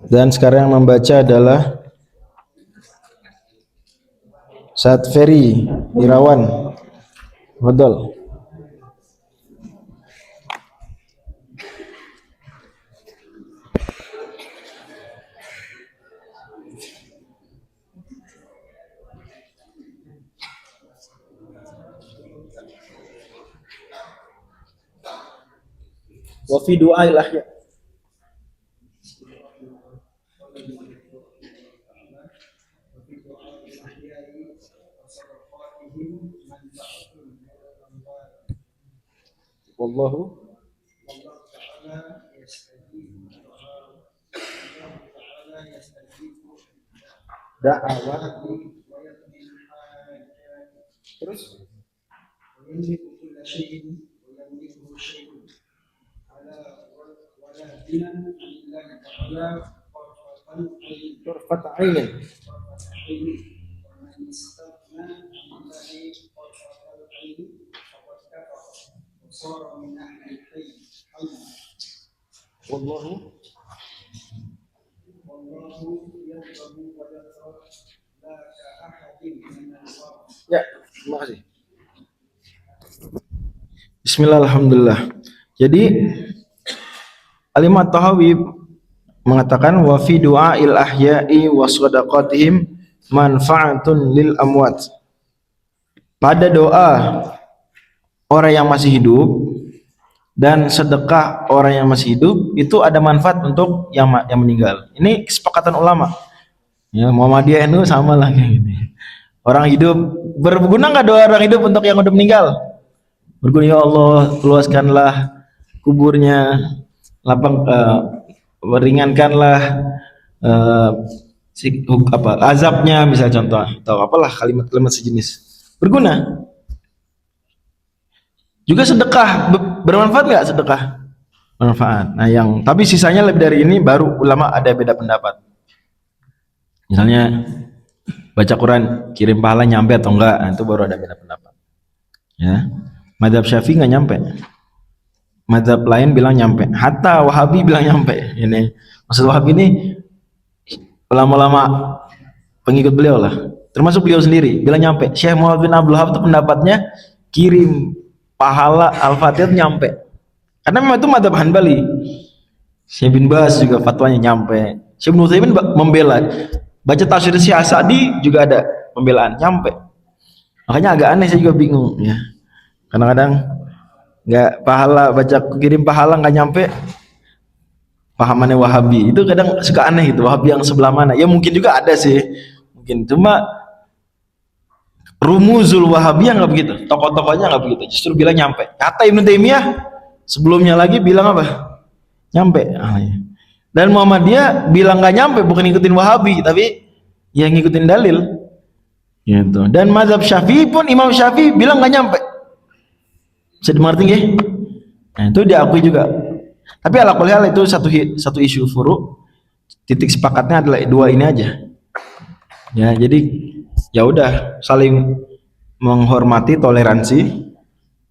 Dan sekarang yang membaca adalah Saat Ferry Irawan. Betul. Wa fi du'ail ahya. Wallahu da'awat. Terus turfat ainin. Wallahu ya, terima kasih. Bismillah, alhamdulillah. Jadi Al-Imam Tahawi mengatakan wa fi du'ail ahya'i wa shadaqatihim manfa'atun lil amwat. Pada doa orang yang masih hidup dan sedekah orang yang masih hidup itu ada manfaat untuk yang meninggal. Ini kesepakatan ulama. Ya, Muhammadiyah itu sama lah kayak gini. Orang hidup berguna nggak doa orang hidup untuk yang udah meninggal? Berguna, ya Allah, luaskanlah kuburnya, lapang, ringankanlah azabnya, misal contoh, atau apalah kalimat-kalimat sejenis. Berguna. Juga sedekah bermanfaat nggak sedekah? Bermanfaat. Nah, tapi sisanya lebih dari ini baru ulama ada beda pendapat. Misalnya baca Quran kirim pahala nyampe atau enggak, nah, itu baru ada beda pendapat. Ya, Madzhab Syafi'i nggak nyampe. Madzhab lain bilang nyampe. Hatta Wahabi bilang nyampe. Ini maksud Wahabi ini ulama-ulama pengikut beliau lah, termasuk beliau sendiri bilang nyampe. Syekh Muhammad bin Abdul Wahab itu pendapatnya kirim pahala Al-Fatihah nyampe. Karena memang itu madzhab Hanbali. Syekh bin Baz juga fatwanya nyampe. Syekh bin Utsaimin membela. Baca tafsir Syekh Sa'di juga ada pembelaan nyampe. Makanya agak aneh, saya juga bingung ya. Kadang-kadang nggak pahala, baca kirim pahala nggak nyampe, pahamannya Wahabi. Itu kadang suka aneh gitu. Wahabi yang sebelah mana? Ya mungkin juga ada sih. Mungkin cuma rumuzul Wahabiyah nggak begitu, tokoh-tokohnya nggak begitu, justru bilang nyampe. Kata Ibnu Taimiyah sebelumnya lagi bilang apa? Nyampe. Dan Muhammadiyah bilang nggak nyampe, bukan ngikutin Wahabi, tapi ya ngikutin dalil. Gitu. Dan mazhab Syafi'i pun Imam Syafi'i bilang nggak nyampe. Bisa dimengerti nggih? Nah, itu diakui juga. Tapi ala kulli hal itu satu isu furu. Titik sepakatnya adalah dua ini aja. Ya, jadi ya udah saling menghormati, toleransi.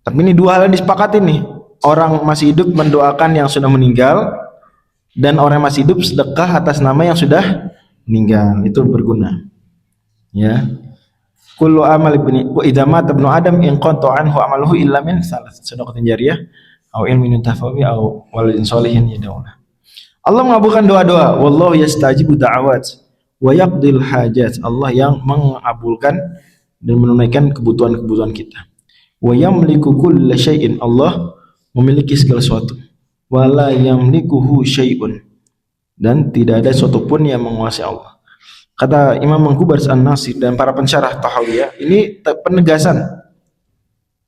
Tapi ini dua hal yang disepakati nih. Orang masih hidup mendoakan yang sudah meninggal, dan orang yang masih hidup sedekah atas nama yang sudah meninggal. Itu berguna. Ya. Kullu amal ibni wa idza mata ibnu adam in qanta anhu amaluhu illa min salat sadaqatin jariyah aw ilmin tafawi aw waladin sholihin yad'u. Allah mengabulkan doa-doa. Wallahu yastajibu da'awat wa yaqdil hajat. Allah yang mengabulkan dan menunaikan kebutuhan-kebutuhan kita. Wa yamliku kulla syai'in. Allah memiliki segala sesuatu. Wa la yamlikuhu syai'un. Dan tidak ada sesuatu pun yang menguasai Allah. Kata Imam Mangkubaris An-Nasir dan para pensyarah Tahawiyah, ini penegasan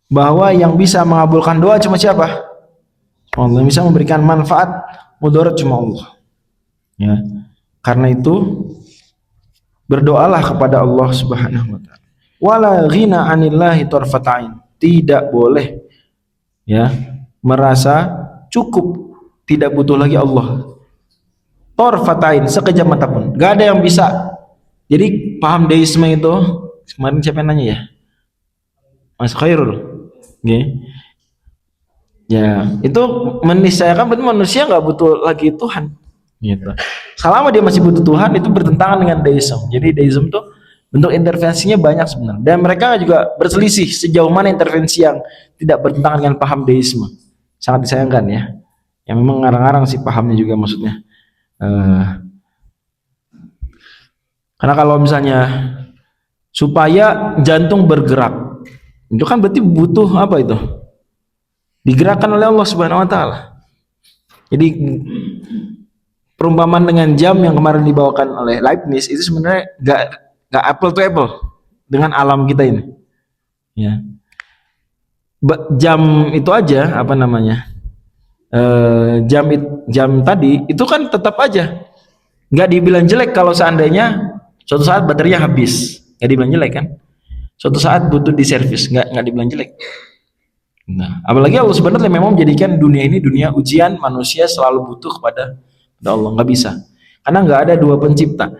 bahwa yang bisa mengabulkan doa cuma siapa? Allah. Yang bisa memberikan manfaat mudarat cuma Allah. Ya. Karena itu berdoalah kepada Allah Subhanahu wa taala. Wala ghina 'anillahi tarfatain. Tidak boleh ya merasa cukup, tidak butuh lagi Allah. Tarfatain, sekejap mata pun. Gak ada yang bisa. Jadi paham deisme itu kemarin siapa yang nanya ya? Mas Khairul. Okay. Ya, itu meniscayakan berarti manusia nggak butuh lagi Tuhan. Gitu. Selama dia masih butuh Tuhan, itu bertentangan dengan deism. Jadi deism tuh bentuk intervensinya banyak sebenarnya. Dan mereka juga berselisih sejauh mana intervensi yang tidak bertentangan dengan paham deisme. Sangat disayangkan ya. Yang memang ngarang-ngarang sih pahamnya juga maksudnya. Karena kalau misalnya supaya jantung bergerak, itu kan berarti butuh apa itu? Digerakkan oleh Allah Subhanahu wa taala. Jadi perumpamaan dengan jam yang kemarin dibawakan oleh Leibniz itu sebenarnya gak apple to apple dengan alam kita ini. Ya. Jam itu aja apa namanya? Jam tadi itu kan tetap aja nggak dibilang jelek kalau seandainya suatu saat baterainya habis, nggak dibilang jelek kan? Suatu saat butuh diservis, nggak dibilang jelek. Nah, apalagi Allah sebenarnya memang menjadikan dunia ini dunia ujian, manusia selalu butuh kepada Allah, nggak bisa, karena nggak ada dua pencipta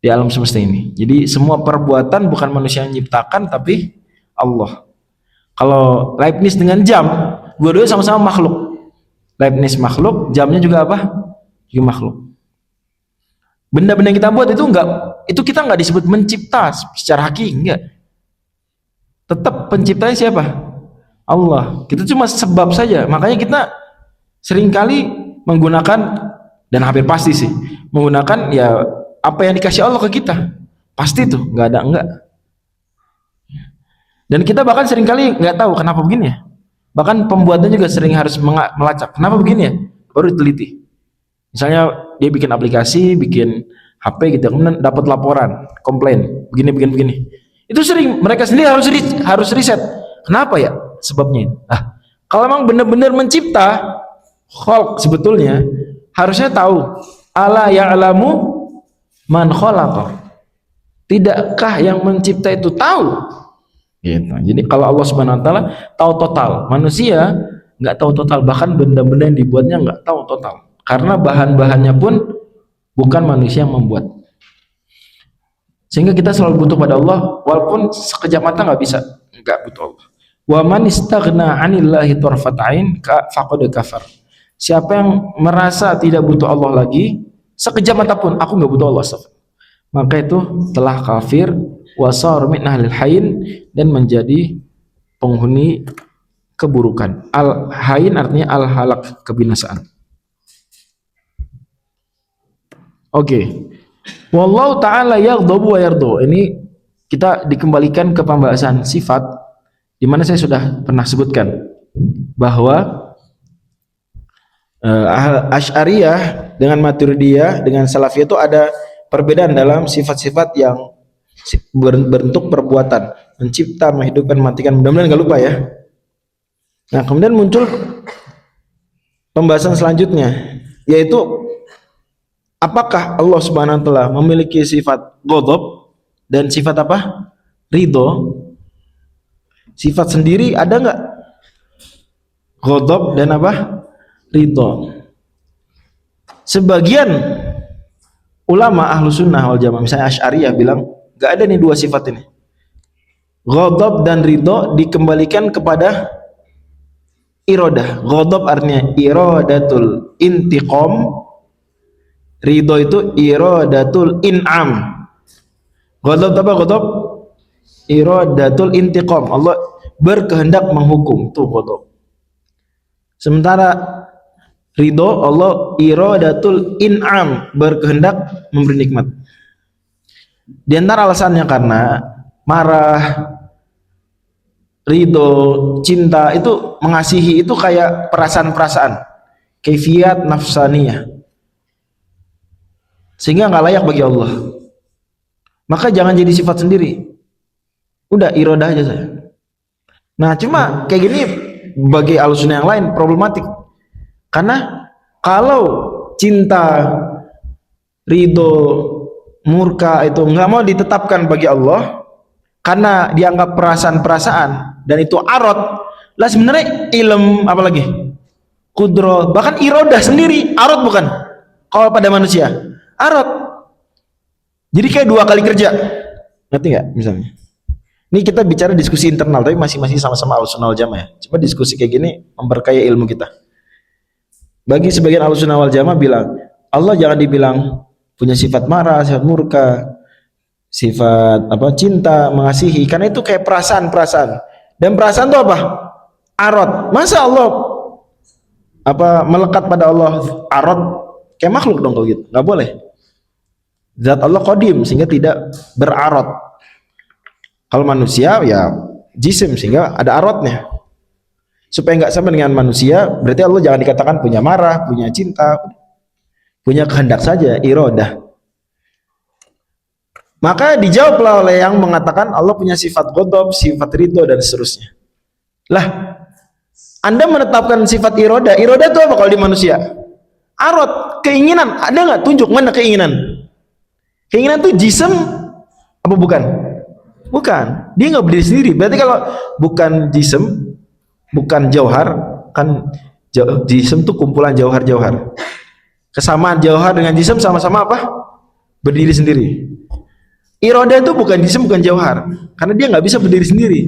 di alam semesta ini. Jadi semua perbuatan bukan manusia yang menciptakan, tapi Allah. Kalau Leibniz dengan jam, dua-duanya sama-sama makhluk. Leibniz makhluk, jamnya juga apa? Juga makhluk. Benda-benda yang kita buat itu kita nggak disebut mencipta secara hakiki, enggak. Tetap penciptanya siapa? Allah. Kita cuma sebab saja. Makanya kita seringkali menggunakan, dan hampir pasti sih menggunakan ya apa yang dikasih Allah ke kita. Pasti tuh, nggak ada enggak. Dan kita bahkan seringkali nggak tahu kenapa begini ya. Bahkan pembuatnya juga sering harus melacak kenapa begini ya, baru diteliti. Misalnya dia bikin aplikasi, bikin HP gitu, kemudian dapat laporan, komplain, begini. Itu sering mereka sendiri harus riset. Kenapa ya sebabnya? Kalau memang benar-benar mencipta, khalq sebetulnya harusnya tahu. Ala ya'lamu man khalaqa. Tidakkah yang mencipta itu tahu? Gitu. Jadi kalau Allah Subhanahu wa taala tahu total, manusia nggak tahu total, bahkan benda-benda yang dibuatnya nggak tahu total. Karena bahan-bahannya pun bukan manusia yang membuat. Sehingga kita selalu butuh pada Allah, walaupun sekejap mata nggak bisa, nggak butuh Allah. Wa man istaghna 'anillahi tarfat 'ain faqad kafar. Siapa yang merasa tidak butuh Allah lagi, sekejap mata pun aku nggak butuh Allah, maka itu telah kafir, wasar min ahlil hain, dan menjadi penghuni keburukan. Al hain artinya al halak, kebinasaan. Oke. Wallahu ta'ala yaghdabu wa yardu. Ini kita dikembalikan ke pembahasan sifat, di mana saya sudah pernah sebutkan bahwa Asy'ariyah dengan Maturidiyah dengan Salafiyah itu ada perbedaan dalam sifat-sifat yang berbentuk perbuatan, mencipta, menghidupkan, mematikan. Mudah-mudahan nggak lupa ya. Nah, kemudian muncul pembahasan selanjutnya, yaitu apakah Allah Subhanahu wa taala memiliki sifat ghadab dan sifat apa? Ridho. Sifat sendiri ada nggak? Ghadab dan apa? Ridho. Sebagian ulama ahlu sunnah wal jamaah, misalnya Asy'ariyah bilang nggak ada nih dua sifat ini. Ghadab dan ridho dikembalikan kepada iradah. Ghadab artinya iradatul intiqam, ridho itu iradatul in'am. Ghadab apa ghadab? Iradatul intiqam. Allah berkehendak menghukum, itu ghadab. Sementara ridho, Allah iradatul in'am, berkehendak memberi nikmat. Di antara alasannya karena marah, ridho, cinta itu, mengasihi itu kayak perasaan-perasaan, kaifiyat nafsaniyah, sehingga nggak layak bagi Allah. Maka jangan jadi sifat sendiri, udah iradah aja saya. Nah, cuma kayak gini bagi alusunah yang lain problematik, karena kalau cinta, ridho, murka itu nggak mau ditetapkan bagi Allah karena dianggap perasaan-perasaan dan itu arot, lah sebenarnya ilm apalagi kudro, bahkan irodah sendiri arot bukan? Kalau pada manusia arot, jadi kayak dua kali kerja, ngerti nggak misalnya? Ini kita bicara diskusi internal, tapi masing-masing sama-sama Ahlussunnah wal Jamaah ya. Cuma diskusi kayak gini memperkaya ilmu kita. Bagi sebagian Ahlussunnah wal Jamaah bilang, Allah jangan dibilang punya sifat marah, sifat murka, sifat apa, cinta, mengasihi, karena itu kayak perasaan-perasaan. Dan perasaan itu apa? Arad. Masa Allah apa melekat pada Allah arad? Kayak makhluk dong kalau gitu. Nggak boleh. Zat Allah qadim sehingga tidak berarad. Kalau manusia ya jisim sehingga ada aradnya. Supaya nggak sama dengan manusia, berarti Allah jangan dikatakan punya marah, punya cinta, punya kehendak saja, iradah. Maka dijawablah oleh yang mengatakan Allah punya sifat ghadab, sifat ridho dan seterusnya. Lah, Anda menetapkan sifat iradah. Iradah itu apa kalau di manusia? Arad, keinginan. Ada nggak? Tunjuk mana keinginan? Keinginan itu jisim apa bukan? Bukan. Dia nggak berdiri sendiri. Berarti kalau bukan jisim, bukan jauhar, kan jisim itu kumpulan jauhar-jauhar. Kesamaan jauhar dengan jisim sama-sama apa? Berdiri sendiri. Iroda itu bukan jisim, bukan jauhar, karena dia nggak bisa berdiri sendiri.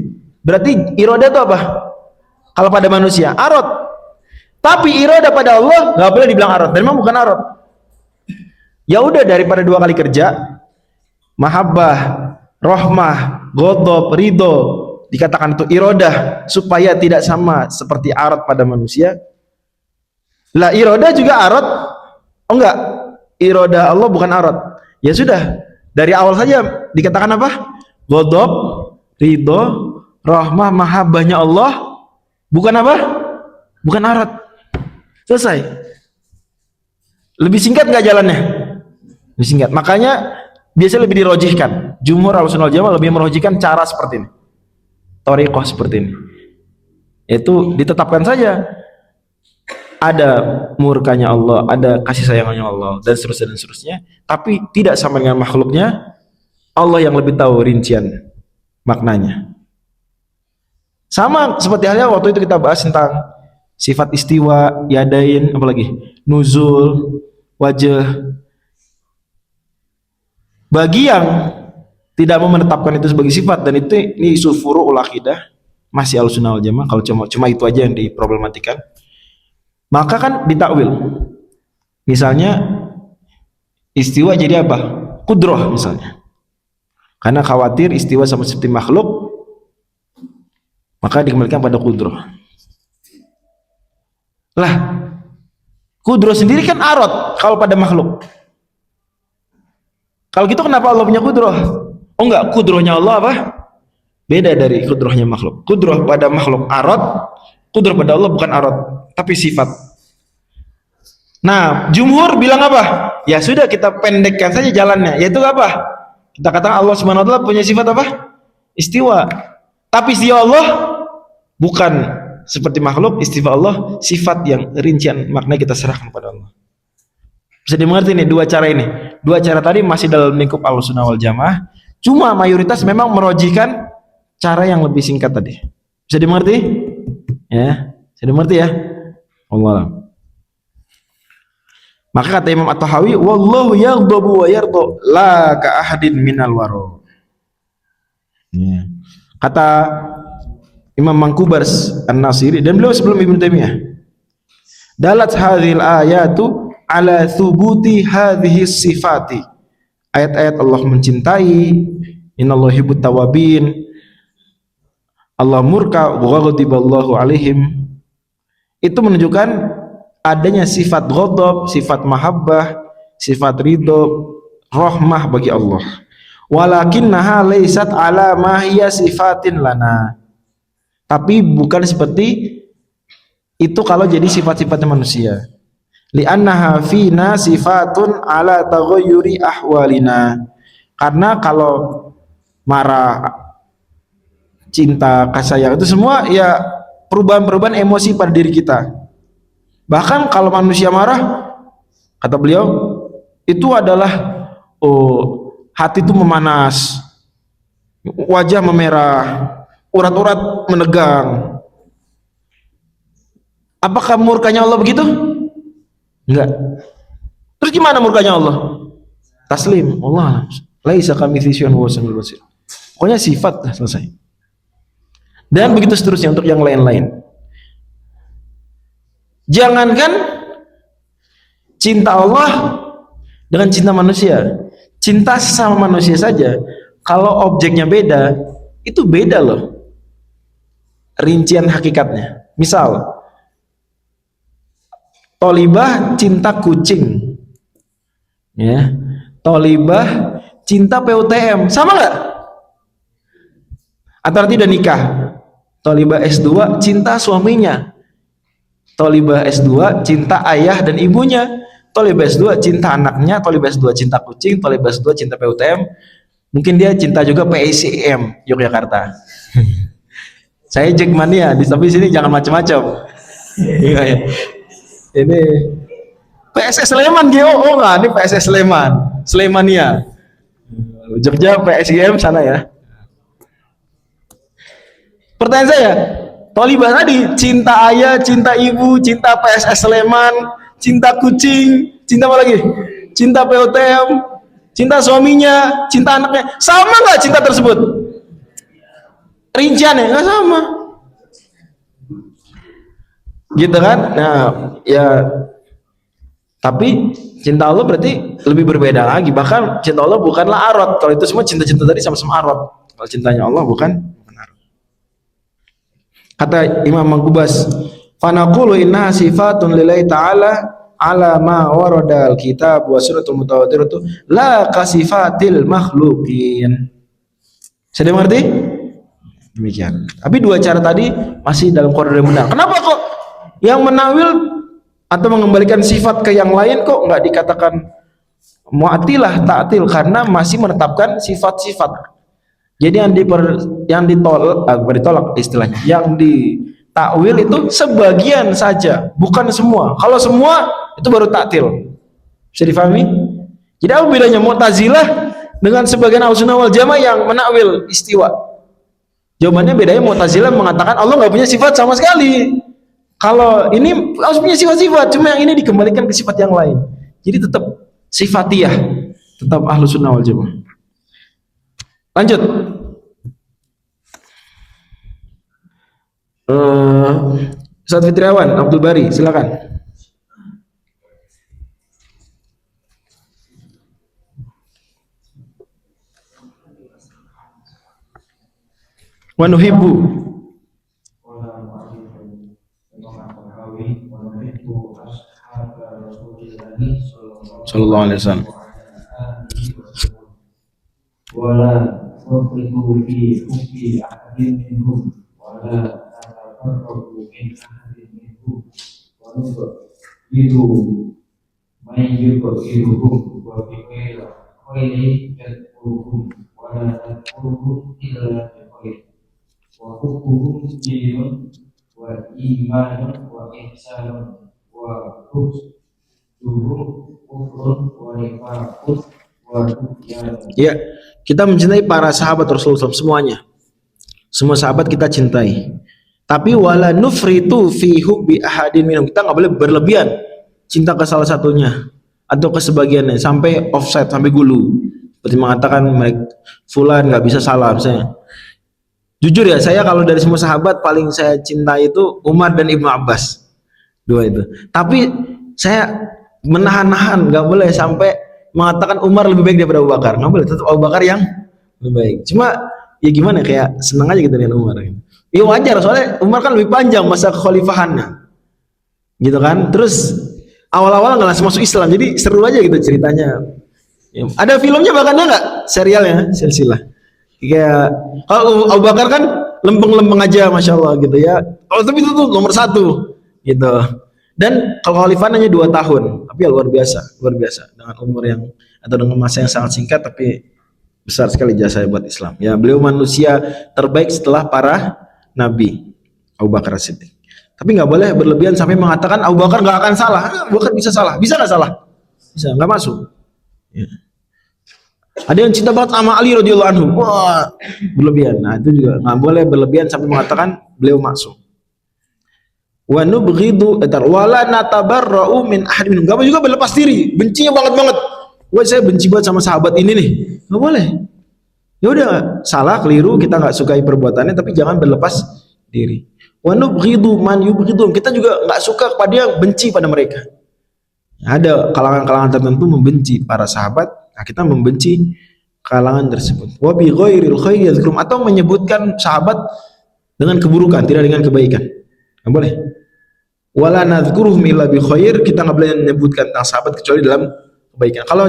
Berarti iroda itu apa? Kalau pada manusia arad. Tapi iroda pada Allah nggak boleh dibilang arad. Dan memang bukan arad. Ya udah, daripada dua kali kerja, mahabbah, rahmah, ghadab, ridho, dikatakan itu iroda supaya tidak sama seperti arad pada manusia. Lah iroda juga arad? Oh enggak, iroda Allah bukan arad. Ya sudah, dari awal saja dikatakan apa? Ghadab, ridho, rahmah, mahabbahnya Allah bukan apa? Bukan arad. Selesai. Lebih singkat nggak jalannya? Lebih singkat. Makanya biasa lebih dirojihkan. Jumhur Ahlussunnah wal Jamaah lebih merojihkan cara seperti ini. Thariqah seperti ini. Itu ditetapkan saja. Ada murkanya Allah, ada kasih sayangnya Allah, dan seterusnya dan seterusnya. Tapi tidak sama dengan makhluknya. Allah yang lebih tahu rincian maknanya. Sama seperti halnya waktu itu kita bahas tentang sifat istiwa, yadain, apalagi nuzul, wajah. Bagi yang tidak mau menetapkan itu sebagai sifat, dan itu ini isu furu'ul aqidah, masih Ahlussunnah wal Jamaah. Kalau cuma itu aja yang diproblematikan, maka kan ditakwil. Misalnya istiwa jadi apa? Qudroh misalnya. Karena khawatir istiwa sama seperti makhluk, maka dikembalikan pada qudroh. Lah, qudroh sendiri kan arad kalau pada makhluk. Kalau gitu kenapa Allah punya qudroh? Oh enggak, qudrohnya Allah apa? Beda dari qudrohnya makhluk. Qudroh pada makhluk arad, qudroh pada Allah bukan arad, tapi sifat. Nah, jumhur bilang apa? Ya sudah, kita pendekkan saja jalannya. Yaitu apa? Kita katakan Allah Subhanahu wa taala punya sifat apa? Istiwa. Tapi istiwa Allah bukan seperti makhluk. Istiwa Allah sifat yang rincian makna kita serahkan pada Allah. Bisa dimengerti nih dua cara ini. Dua cara tadi masih dalam lingkup Ahlussunnah wal Jamaah. Cuma mayoritas memang merojihkan cara yang lebih singkat tadi. Bisa dimengerti? Ya, bisa dimengerti ya? Allah. Maka kata Imam At-Tahawi, wallahu yaghdabu wa yarda la ka ahadin minal waro. Ya. Kata Imam Mangkubars An-Nasiri, dan beliau sebelum Ibnu Taimiyah, dalat hadhil ayatu ala thubuti hadhihi sifati. Ayat-ayat Allah mencintai, innallaha yuhibbut tawabin, Allah murka wa ghadiballahu alaihim. Itu menunjukkan adanya sifat ghadab, sifat mahabbah, sifat ridho, rahmah bagi Allah. Walakinnaha laysat ala ma hiya sifatin lana. Tapi bukan seperti itu kalau jadi sifat-sifatnya manusia. Li'annaha fina sifatun ala taghayyuri ahwalina. Karena kalau marah, cinta, kasih sayang itu semua ya perubahan-perubahan emosi pada diri kita. Bahkan kalau manusia marah, kata beliau, itu adalah hati itu memanas, wajah memerah, urat-urat menegang. Apakah murkanya Allah begitu? Enggak. Terus gimana murkanya Allah? Taslim. Allah laisa kamitslihi syai'un wa huwas samiul basir. Pokoknya sifat dah, selesai. Dan begitu seterusnya untuk yang lain-lain. Jangankan cinta Allah dengan cinta manusia, cinta sama manusia saja, kalau objeknya beda, itu beda loh rincian hakikatnya. Misal Tolibah cinta kucing, ya. Tolibah cinta PUTM, sama nggak? Atau nanti udah nikah, Tolibah S2 cinta suaminya, Tolibah S2 cinta ayah dan ibunya, Tolibah S2 cinta anaknya, Tolibah S2 cinta kucing, Tolibah S2 cinta PUTM, mungkin dia cinta juga PICM Yogyakarta. Saya Jackmania, tapi sini jangan macam-macam. Ini PSS Sleman GOO nggak? Ini PSS Sleman, Slemania. Jogja PSIM sana ya. Pertanyaan saya, Tolibah tadi cinta ayah, cinta ibu, cinta PSS Sleman, cinta kucing, cinta apa lagi? Cinta POTM, cinta suaminya, cinta anaknya, sama nggak cinta tersebut? Rinciannya nggak sama, gitu kan? Nah, ya. Tapi cinta Allah berarti lebih berbeda lagi. Bahkan cinta Allah bukanlah arad. Kalau itu semua cinta-cinta tadi sama-sama arad. Kalau cintanya Allah bukan arad. Kata Imam Magubas, "Fanaqulu inna sifatun lillahi ta'ala ala ma warada al-kitab wa sunnatul mutawatiratu la kasifatil makhluqin." Saya mengerti? Demikian. Tapi dua cara tadi masih dalam koridor yang benar. Kenapa kok yang menakwil atau mengembalikan sifat ke yang lain kok nggak dikatakan mu'attilah ta'til? Karena masih menetapkan sifat-sifat. Jadi yang ditolak istilahnya, yang ditakwil itu sebagian saja, bukan semua. Kalau semua itu baru ta'til. Bisa difahami? Jadi apa bedanya Mu'tazilah dengan sebagian Ahlussunnah wal Jamaah yang menakwil istiwa? Jawabannya bedanya Mu'tazilah mengatakan Allah nggak punya sifat sama sekali. Kalau ini harus punya sifat-sifat, cuma yang ini dikembalikan ke sifat yang lain. Jadi tetap sifatiyah, tetap Ahlussunnah wal Jamaah. Lanjut. Ustaz Fitriawan Abdul Bari, silakan. Wa nuhibbu sallallahu alaihi wasallam wala tuqridu fi hubbi ahadin minhum wala tafarraqu min ahadin minhum wa nuqridu man yuqriduhum wa bi ghairi yadkuruhum wala tadkuruhum illa bi khair wa hubbuhum dinun wa imanun wa ihsanun wa hubbuhum kufrun wa nifaqun. Ya, kita mencintai para sahabat Rasulullah SAW semuanya. Semua sahabat kita cintai. Tapi wala nufritu fi hubbi ahadin minhum. Kita nggak boleh berlebihan cinta ke salah satunya atau ke sebagiannya sampai offside, sampai gulu. Seperti mengatakan mereka fulan nggak bisa salam saya. Jujur ya, saya kalau dari semua sahabat paling saya cintai itu Umar dan Ibnu Abbas. Dua itu. Tapi saya menahan-nahan, nggak boleh sampai mengatakan Umar lebih baik daripada Abu Bakar. Nggak boleh, tetap Abu Bakar yang lebih baik. Cuma ya gimana, kayak senang aja gitu dengan Umar. Ya wajar, soalnya Umar kan lebih panjang masa kekhalifahannya, gitu kan. Terus awal-awal nggak langsung masuk Islam, jadi seru aja gitu ceritanya. Ya, ada filmnya bahkan nggak, serialnya, silsilah. Kayak kalau Abu Bakar kan lempeng-lempeng aja, masya Allah gitu ya. Kalau tapi itu tuh nomor satu, gitu. Dan kalau khalifah hanya 2 tahun, tapi ya luar biasa dengan umur yang atau dengan masa yang sangat singkat, tapi besar sekali jasa buat Islam. Ya, beliau manusia terbaik setelah para nabi, Abu Bakar As-Siddiq. Tapi nggak boleh berlebihan sampai mengatakan Abu Bakar nggak akan salah. Abu Bakar bisa salah, bisa nggak salah? Bisa, nggak masuk. Ya. Ada yang cinta banget sama Ali radhiyallahu anhu, wah berlebihan. Nah itu juga nggak boleh berlebihan sampai mengatakan beliau masuk. Wa nubghidu wala natabarra'u min ahad minhum. Enggak juga berlepas diri, bencinya banget. Wah, saya benci banget sama sahabat ini nih. Enggak boleh. Ya udah, salah, keliru, kita nggak sukai perbuatannya, tapi jangan berlepas diri. Wa nubghidu man yubghidum. Kita juga nggak suka kepada yang benci pada mereka. Ada kalangan-kalangan tertentu membenci para sahabat, nah kita membenci kalangan tersebut. Wa bi ghairil khairi yadhkurum, atau menyebutkan sahabat dengan keburukan, tidak dengan kebaikan. Nggak boleh. Wala nadhkuruhum illa bi khair, kita nggak boleh menyebutkan tentang sahabat kecuali dalam kebaikan. Kalau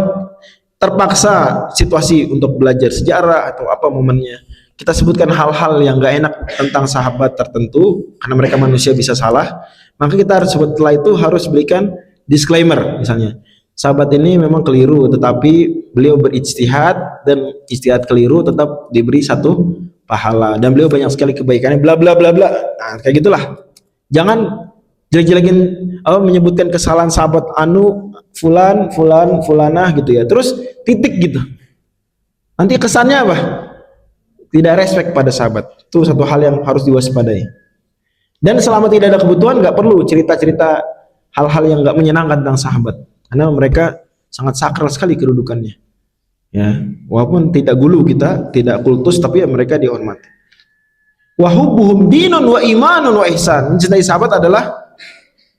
terpaksa situasi untuk belajar sejarah atau apa momennya, kita sebutkan hal-hal yang nggak enak tentang sahabat tertentu karena mereka manusia bisa salah, maka kita harus setelah itu harus berikan disclaimer, misalnya sahabat ini memang keliru tetapi beliau berijtihad dan ijtihad keliru tetap diberi satu pahala dan beliau banyak sekali kebaikannya bla bla bla bla. Nah, kayak gitulah. Jangan jelek-jelekin apa menyebutkan kesalahan sahabat anu fulan fulan fulanah gitu ya. Terus titik gitu. Nanti kesannya apa? Tidak respect pada sahabat. Itu satu hal yang harus diwaspadai. Dan selama tidak ada kebutuhan nggak perlu cerita-cerita hal-hal yang nggak menyenangkan tentang sahabat, karena mereka sangat sakral sekali kedudukannya. Ya, walaupun tidak gulu kita, tidak kultus, tapi ya mereka dihormati. Wa hubbuhum dinun wa imanun wa ihsan. Mencintai sahabat adalah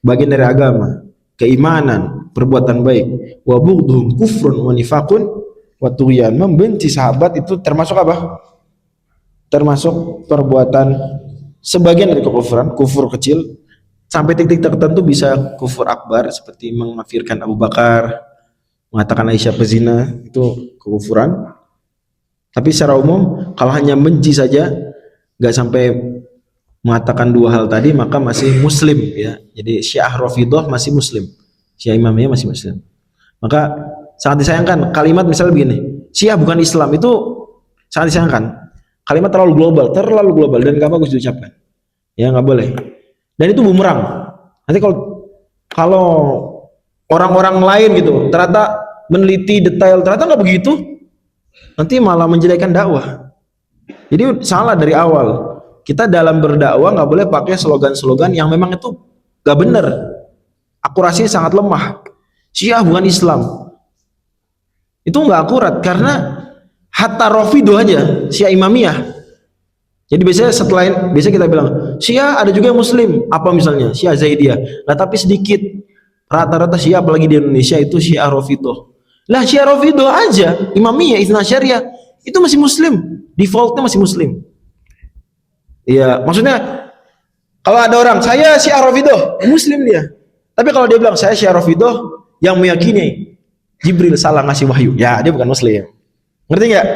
bagian dari agama, keimanan, perbuatan baik. Wa bughdhum kufrun wa nifaqun wa tughyan. Membenci sahabat itu termasuk apa? Termasuk perbuatan sebagian dari kekufuran, kufur kecil. Sampai titik tertentu bisa kufur akbar seperti mengkafirkan Abu Bakar, mengatakan Aisyah pezina, itu kekufuran. Tapi secara umum kalau hanya benci saja, nggak sampai mengatakan dua hal tadi, maka masih muslim ya. Jadi Syiah Rafidhah masih muslim, Syiah Imamiyah masih muslim. Maka sangat disayangkan kalimat misalnya begini, Syiah bukan Islam, itu sangat disayangkan. Kalimat terlalu global dan gak bagus diucapkan. Ya nggak boleh. Dan itu bumerang. Nanti kalau orang-orang lain gitu ternyata meneliti detail, ternyata nggak begitu, nanti malah menjelekkan dakwah. Jadi salah dari awal. Kita dalam berdakwah nggak boleh pakai slogan-slogan yang memang itu nggak benar. Akurasinya sangat lemah. Syiah bukan Islam. Itu nggak akurat karena hatta Rafidhah aja, Syiah Imamiyah. Jadi biasanya kita bilang Syiah ada juga yang Muslim, apa misalnya Syiah Zaidiyah. Nah tapi sedikit, rata-rata Syiah apalagi di Indonesia itu Syiah Rafidhah. Lah Syiah Rafidhah aja, Imamiyah, Itsna Syariah itu masih Muslim, defaultnya masih Muslim. Iya, maksudnya kalau ada orang saya Syiah Rafidhah, Muslim dia. Tapi kalau dia bilang saya Syiah Rafidhah yang meyakini Jibril salah ngasih wahyu, ya dia bukan Muslim. Ngerti nggak?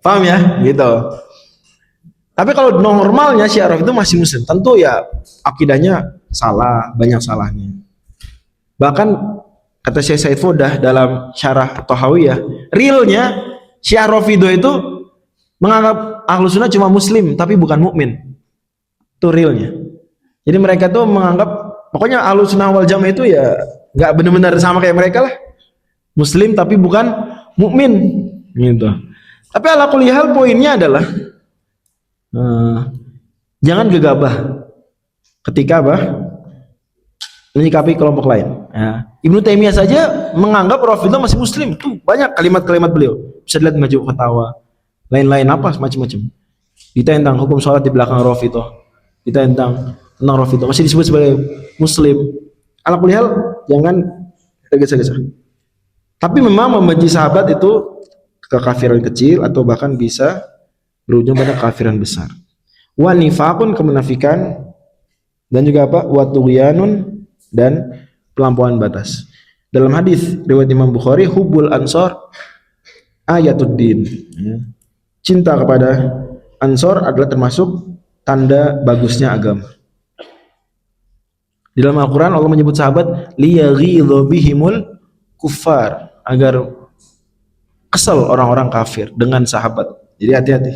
Paham ya? Gitu. Tapi kalau normalnya Syiah itu masih Muslim, tentu ya akidahnya salah, banyak salahnya. Bahkan kata Syekh Said Fodah dalam Syarah Thahawiyah, realnya Syiah Rafidhah itu menganggap Ahlus Sunnah cuma Muslim tapi bukan mukmin. Itu realnya. Jadi mereka tuh menganggap pokoknya Ahlus Sunnah wal Jamaah itu ya nggak benar-benar sama kayak mereka lah. Muslim tapi bukan mukmin gitu. Tapi ala kulli hal poinnya adalah jangan gegabah ketika apa? Menyikapi kelompok lain. Ya. Ibnu Taimiyah saja menganggap Rafidhah masih Muslim. Tuh banyak kalimat-kalimat beliau. Bisa dilihat di Majmu' Fatawa. Lain-lain apa macam-macam. Kita tentang hukum sholat di belakang Rafidhah. Kita tentang Rafidhah masih disebut sebagai Muslim. Ala kulli hal jangan tergesa-gesa. Tapi memang membenci sahabat itu kekafiran kecil atau bahkan bisa berujung pada kekafiran besar. Wa nifaqun, kemunafikan, dan juga apa? Wa tughyanun, dan pelampauan batas. Dalam hadis riwayat Imam Bukhari, hubbul ansor ayatuddin. Cinta kepada ansor adalah termasuk tanda bagusnya agama. Di dalam Al-Quran Allah menyebut sahabat liyaghidha bihimul kuffar, agar kesel orang-orang kafir dengan sahabat. Jadi hati-hati.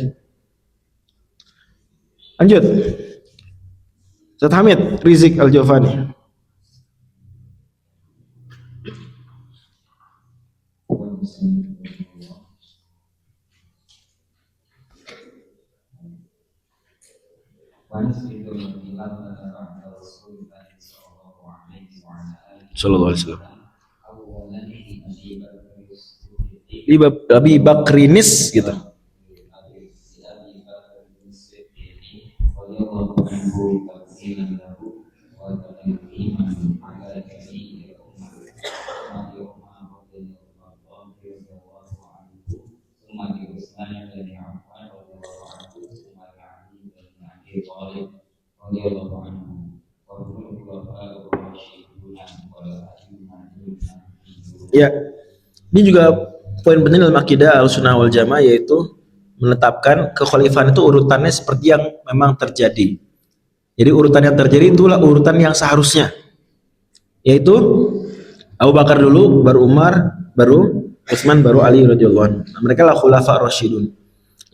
Lanjut. Ustaz Hamid Rizik Al-Jawfani. Sallallahu alaihi wasallam. Abi Bakrinis gitu. Ya, ini juga poin penting dalam akidah Ahlussunnah wal Jamaah, yaitu menetapkan kekhalifahan itu urutannya seperti yang memang terjadi. Jadi urutan yang terjadi itulah urutan yang seharusnya, yaitu Abu Bakar dulu, baru Umar, baru Utsman, baru Ali radhiyallahu anhu. Mereka lah khulafa rasyidun.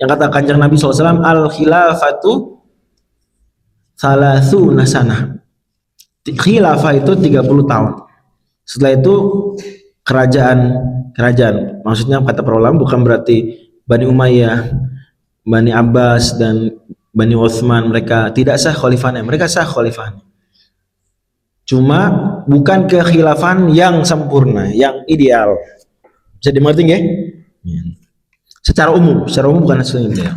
Yang kata Kanjeng Nabi SAW, al khilafatu salasuna sanah. Khilafah itu 30 tahun. Setelah itu kerajaan. Maksudnya kata para ulama bukan berarti Bani Umayyah, Bani Abbas dan Bani Utsman mereka tidak sah khalifahnya. Mereka sah khalifahnya. Cuma bukan kekhilafan yang sempurna, yang ideal. Bisa dimengerti nggih? Secara umum bukan sesuatu yang ideal.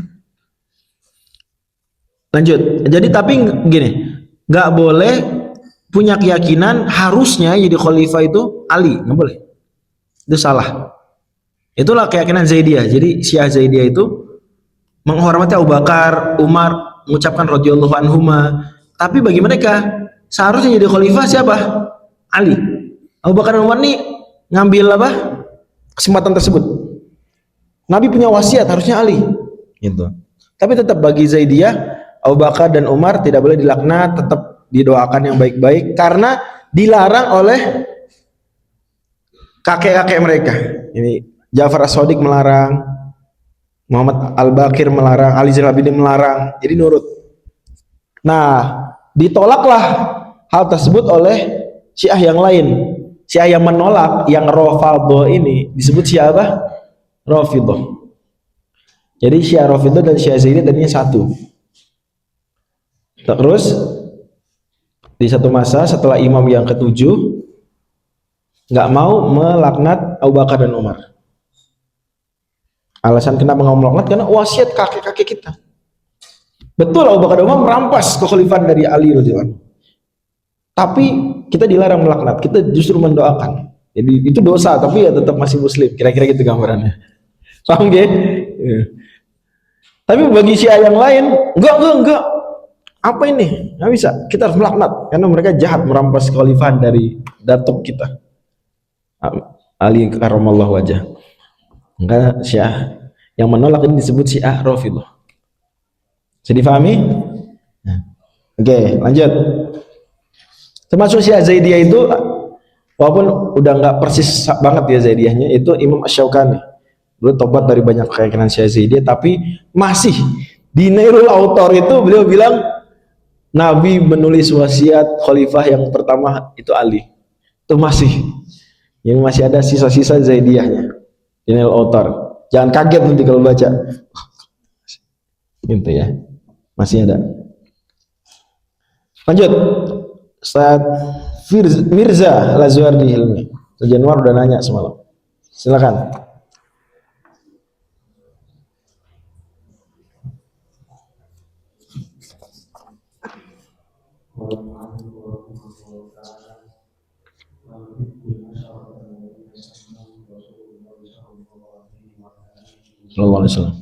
Lanjut. Jadi tapi gini, nggak boleh punya keyakinan harusnya jadi khalifah itu Ali, nggak boleh. Itu salah. Itulah keyakinan Zaidiyah. Jadi Syiah Zaidiyah itu menghormati Abu Bakar, Umar, mengucapkan radhiyallahu anhuma. Tapi bagi mereka seharusnya jadi khalifah siapa? Ali. Abu Bakar dan Umar nih ngambil apa? Kesempatan tersebut. Nabi punya wasiat harusnya Ali. Gitu. Tapi tetap bagi Zaidiyah, Abu Bakar dan Umar tidak boleh dilaknat, tetap didoakan yang baik-baik karena dilarang oleh kakek-kakek mereka. Ini Ja'far As-Shadiq melarang, Muhammad Al-Baqir melarang, Ali Zainal Abidin melarang. Jadi nurut. Nah, ditolaklah hal tersebut oleh Syiah yang lain. Syiah yang menolak, yang Rafidhah ini disebut Syiah apa? Rafidhah. Jadi Syiah Rafidhah dan Syiah Zaidiyah tadinya satu. Terus di satu masa setelah imam yang ketujuh nggak mau melaknat Abu Bakar dan Umar. Alasan kenapa nggak mau melaknat? Karena wasiat kakek-kakek kita. Betul Abu Bakar dan Umar merampas kekhalifahan dari Ali radhiyallahu anhu. Tapi kita dilarang melaknat, kita justru mendoakan. Jadi itu dosa, tapi ya tetap masih muslim. Kira-kira gitu gambarannya. Paham gak? Ya. Tapi bagi Syiah yang lain, enggak. Apa ini? Nggak bisa. Kita harus melaknat karena mereka jahat merampas kekhalifahan dari datuk kita. Ali karramallahu wajah. Enggak, Syiah yang menolak ini disebut Syiah Rafidhah. Bisa difahami? Nah. Oke, lanjut. Termasuk Syiah Zaidiyah itu walaupun udah nggak persis banget ya Zaidiyahnya, itu Imam Asy-Syaukani. Dulu tobat dari banyak keyakinan Syiah Zaidiyah, tapi masih di Nailul Autar itu beliau bilang Nabi menulis wasiat khalifah yang pertama itu Ali. Itu yang masih ada sisa-sisa Zaidiyahnya di Nailul Autar. Jangan kaget nanti kalau baca. Gitu ya. Masih ada. Lanjut. Ustaz Mirza Lazuardi Hilmi. Januar udah nanya semalam. Silakan. Sallallahu alaihi wasallam.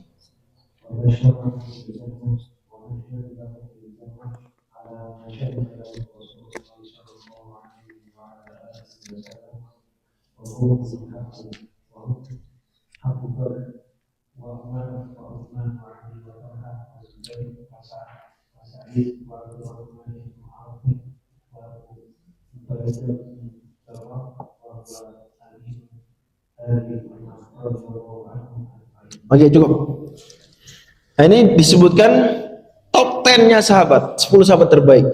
Oke, cukup. Nah, ini disebutkan top 10-nya sahabat, 10 sahabat terbaik.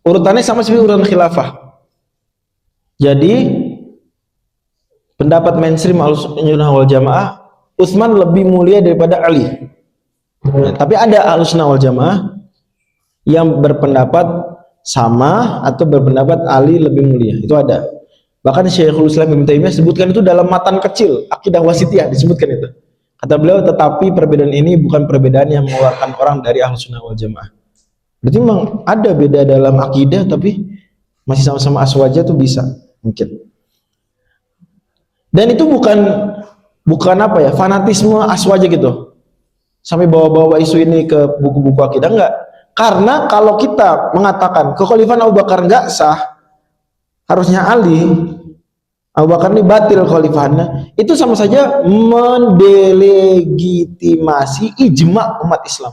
Urutannya sama seperti urutan khilafah. Jadi pendapat mainstream Ahlussunnah wal Jamaah, Utsman lebih mulia daripada Ali. Nah, tapi ada Ahlussunnah wal Jamaah yang berpendapat sama atau berpendapat Ali lebih mulia. Itu ada. Bahkan Syekhul Islam Ibnu Taimiyah sebutkan itu dalam matan kecil Aqidah Wasithiyah, disebutkan itu. Kata beliau, tetapi perbedaan ini bukan perbedaan yang mengeluarkan orang dari Ahlussunnah wal Jamaah. Berarti memang ada beda dalam akidah tapi masih sama-sama aswaja tuh bisa mungkin. Dan itu bukan apa ya, fanatisme aswaja gitu. Sampai bawa-bawa isu ini ke buku-buku akidah, enggak. Karena kalau kita mengatakan kekhalifahan Abu Bakar enggak sah, harusnya Ali, Abu Bakar ini batil khalifahannya, itu sama saja mendelegitimasi ijma umat Islam.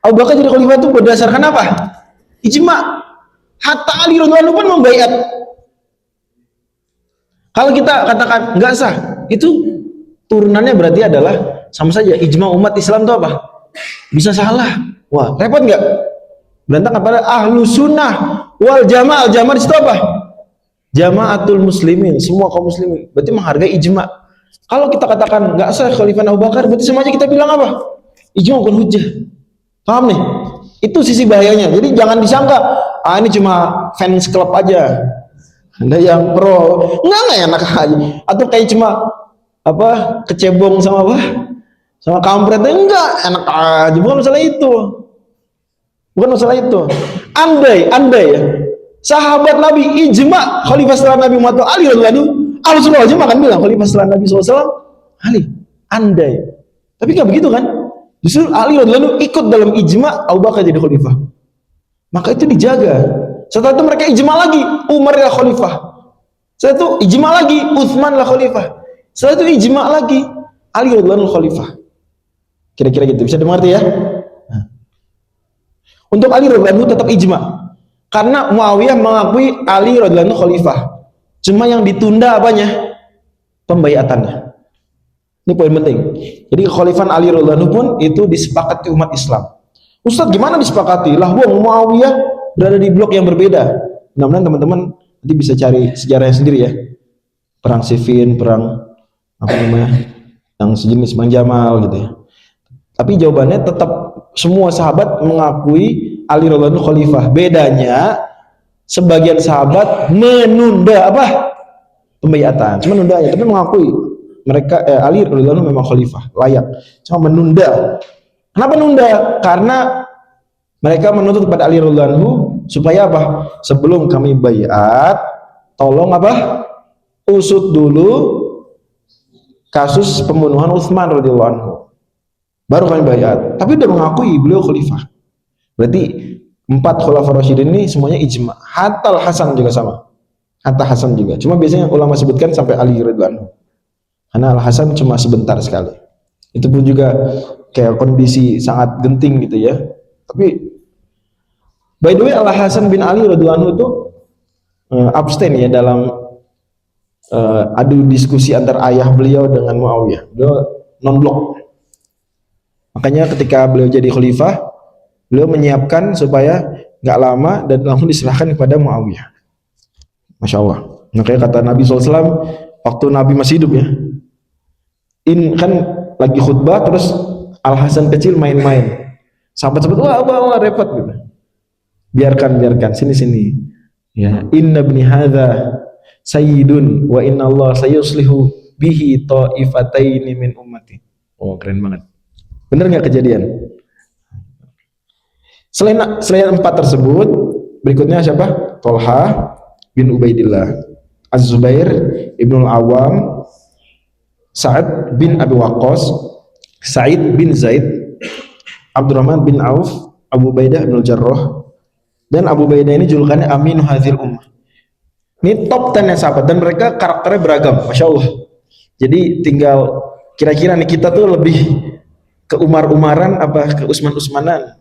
Abu Bakar jadi khalifah itu berdasarkan apa? Ijma. Hatta Ali radhiyallahu anhu pun membaiat. Kalau kita katakan nggak sah, itu turunannya berarti adalah sama saja ijma umat Islam itu apa? Bisa salah. Wah, repot nggak? Berantakan pada ahlu sunnah wal jamaah. Jamaah di situ apa? Jamaatul muslimin, semua kaum muslimin. Berarti menghargai ijma. Kalau kita katakan nggak sah khalifah Abu Bakar, berarti sama aja kita bilang apa? Ijma bukan hujah. Paham nih? Itu sisi bahayanya. Jadi jangan disangka, ini cuma fans club aja. Ada yang pro, enggak enak aja. Atau kayak cuma apa kecebong sama apa? Sama kampret, enggak enak aja. Bukan masalah itu. Bukan masalah itu. Andai ya. Sahabat Nabi ijma khalifah setelah Nabi Muhammad Ali radhiyallahu anhu, Rasulullah aja makan bilang khalifah setelah Nabi SAW Ali. Andai. Tapi enggak begitu kan? Justru Ali radhiyallahu anhu ikut dalam ijma Abu Bakar jadi khalifah. Maka itu dijaga. Setelah itu mereka ijma lagi, Umar lah khalifah. Setelah itu ijma lagi, Utsman lah khalifah. Setelah itu ijma lagi, Ali radhiyallahu anhu khalifah. Kira-kira gitu, bisa dimengerti ya? Nah. Untuk Ali radhiyallahu anhu tetap ijma. Karena Muawiyah mengakui Ali radhiyallahu anhu khalifah. Cuma yang ditunda apanya? Pembaiatannya. Ini poin penting. Jadi kekhalifahan Ali radhiyallahu anhu pun itu disepakati umat Islam. Ustadz gimana disepakati? Lah Muawiyah berada di blok yang berbeda. Mudah-mudahan teman-teman nanti bisa cari sejarahnya sendiri ya. Perang Siffin, perang apa namanya? Yang sejenis Bang Jamal gitu ya. Tapi jawabannya tetap semua sahabat mengakui Ali radhiyallahu anhu khalifah. Bedanya sebagian sahabat menunda apa? Pembaiatan. Cuma nundanya, tapi mengakui mereka Ali radhiyallahu anhu memang khalifah, layak. Cuma menunda. Kenapa nunda? Karena mereka menuntut kepada Ali radhiyallahu anhu supaya apa? Sebelum kami baiat, tolong apa? Usut dulu kasus pembunuhan Utsman radhiyallahu anhu. Baru kami baiat. Tapi udah mengakui beliau khalifah. Berarti 4 khulafaur rasyidin ini semuanya ijma. Hatta Al-Hasan juga sama. Hatta Hasan juga. Cuma biasanya ulama sebutkan sampai Ali radhiyallahu anhu. Karena Al-Hasan cuma sebentar sekali. Itu pun juga kayak kondisi sangat genting gitu ya. Tapi by the way Al-Hasan bin Ali radhiyallahu anhu itu abstain ya dalam adu diskusi antar ayah beliau dengan Muawiyah. Beliau non-blok. Makanya ketika beliau jadi khalifah, beliau menyiapkan supaya nggak lama dan langsung diserahkan kepada Muawiyah. Masya Allah. Makanya kata Nabi SAW waktu Nabi masih hidup ya, kan lagi khutbah terus Al Hasan kecil main-main. Sahabat-sahabat wah repot gitu. Biarkan sini. Ya, inna ibni hadza sayyidun wa inna Allah sayuslihu bihi ta'ifataini min ummati. Oh, keren banget. Benar nggak kejadian? Selain 4 tersebut, berikutnya siapa? Tolha bin Ubaidillah, Az-Zubair ibnul Awam, Sa'ad bin Abi Waqqas, Sa'id bin Zaid, Abdurrahman bin Auf, Abu Ubaidah bin Jarrah. Dan Abu Ubaidah ini julukannya Aminu Hadhil Ummah. Ini top 10 yang sahabat dan mereka karakternya beragam, Masya Allah. Jadi tinggal kira-kira nih kita tuh lebih ke Umar-Umaran apa ke Usman-Usmanan.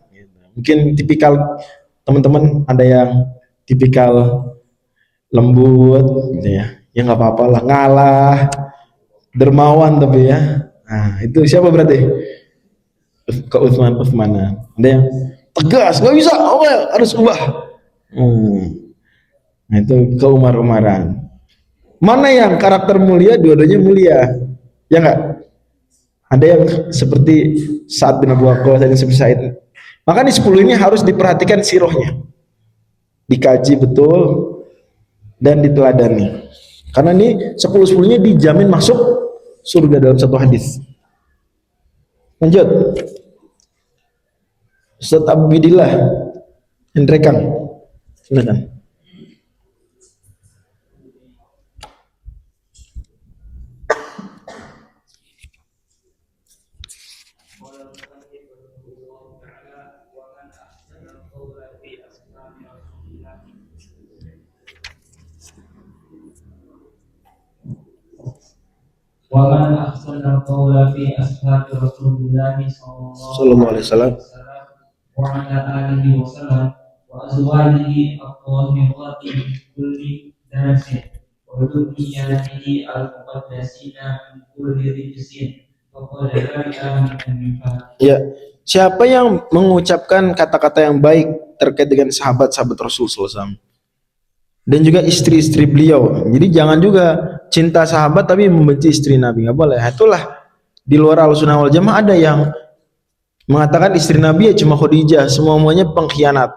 Mungkin tipikal teman-teman ada yang tipikal lembut gitu ya. Ya nggak apa-apa lah, ngalah, dermawan tapi ya. Nah, itu siapa berarti? Ke Utsmanan. Ada yang tegas, nggak bisa, harus ubah. Nah, itu ke Umar-Umaran. Mana yang karakter mulia, dua-duanya mulia. Ya nggak? Ada yang seperti Sa'ad bin Abu Waqqas, ada yang seperti Sa'id. Maka di 10 ini harus diperhatikan sirohnya. Dikaji betul dan diteladani. Karena ini 10-10-nya dijamin masuk surga dalam satu hadis. Lanjut. Ustaz Abidillah Hendrekang. Silakan. ومن أحسن القول في أصحاب رسول الله صلى الله عليه وسلم وعلى آله وسلم وأزواجه الطاهرات من كل دنس وذرياته المقدسين من كل رجس فقد برئ من النفاق. Ya, siapa yang mengucapkan kata-kata yang baik terkait dengan sahabat-sahabat Rasul SAW dan juga istri-istri beliau. Jadi jangan juga cinta sahabat tapi membenci istri Nabi, nggak boleh. Itulah di luar Ahlussunnah wal Jamaah ada yang mengatakan istri Nabi ya cuma Khadijah, semuanya pengkhianat.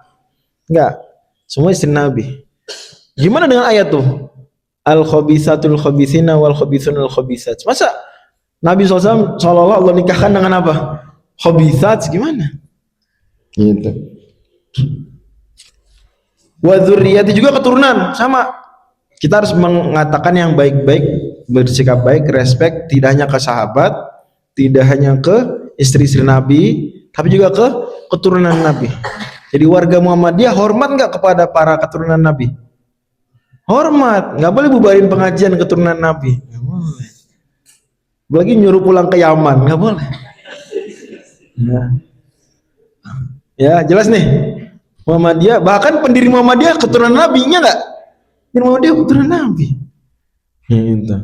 Enggak, semua istri Nabi. Gimana dengan ayat tuh? Al-khabisatul khabisina wal khabisunul khabisat. Masa Nabi SAW seolah-olah Allah nikahkan dengan apa? Khabisat gimana? Gitu. Wa dzurriyyati juga keturunan sama. Kita harus mengatakan yang baik-baik, bersikap baik, respect tidak hanya ke sahabat, tidak hanya ke istri-istri Nabi, tapi juga ke keturunan Nabi. Jadi warga Muhammadiyah hormat nggak kepada para keturunan Nabi? Hormat, nggak boleh bubarin pengajian keturunan Nabi. Nggak boleh. Lagi nyuruh pulang ke Yaman, nggak boleh. Ya, jelas nih. Muhammadiyah, bahkan pendiri Muhammadiyah keturunan Nabi, nya nggak? Pendiri Muhammadiyah keturunan Nabi. Gitu.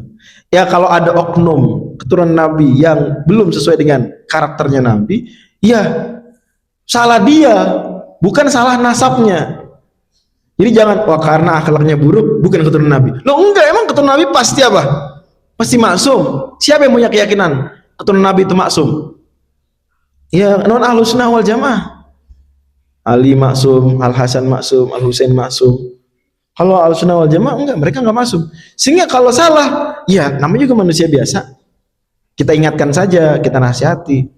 Ya kalau ada oknum keturunan Nabi yang belum sesuai dengan karakternya Nabi, ya salah dia, bukan salah nasabnya. Jadi jangan, wah karena akhlaknya buruk bukan keturunan Nabi. Loh enggak, emang keturunan Nabi pasti apa? Pasti maksum. Siapa yang punya keyakinan keturunan Nabi itu maksum? Ya non Ahlussunnah wal Jamaah. Ali maksum, Al Hasan maksum, Al Husain maksum. Kalau Ahlussunnah wal Jamaah enggak, mereka enggak maksum. Sehingga kalau salah, ya namanya juga manusia biasa. Kita ingatkan saja, kita nasihati.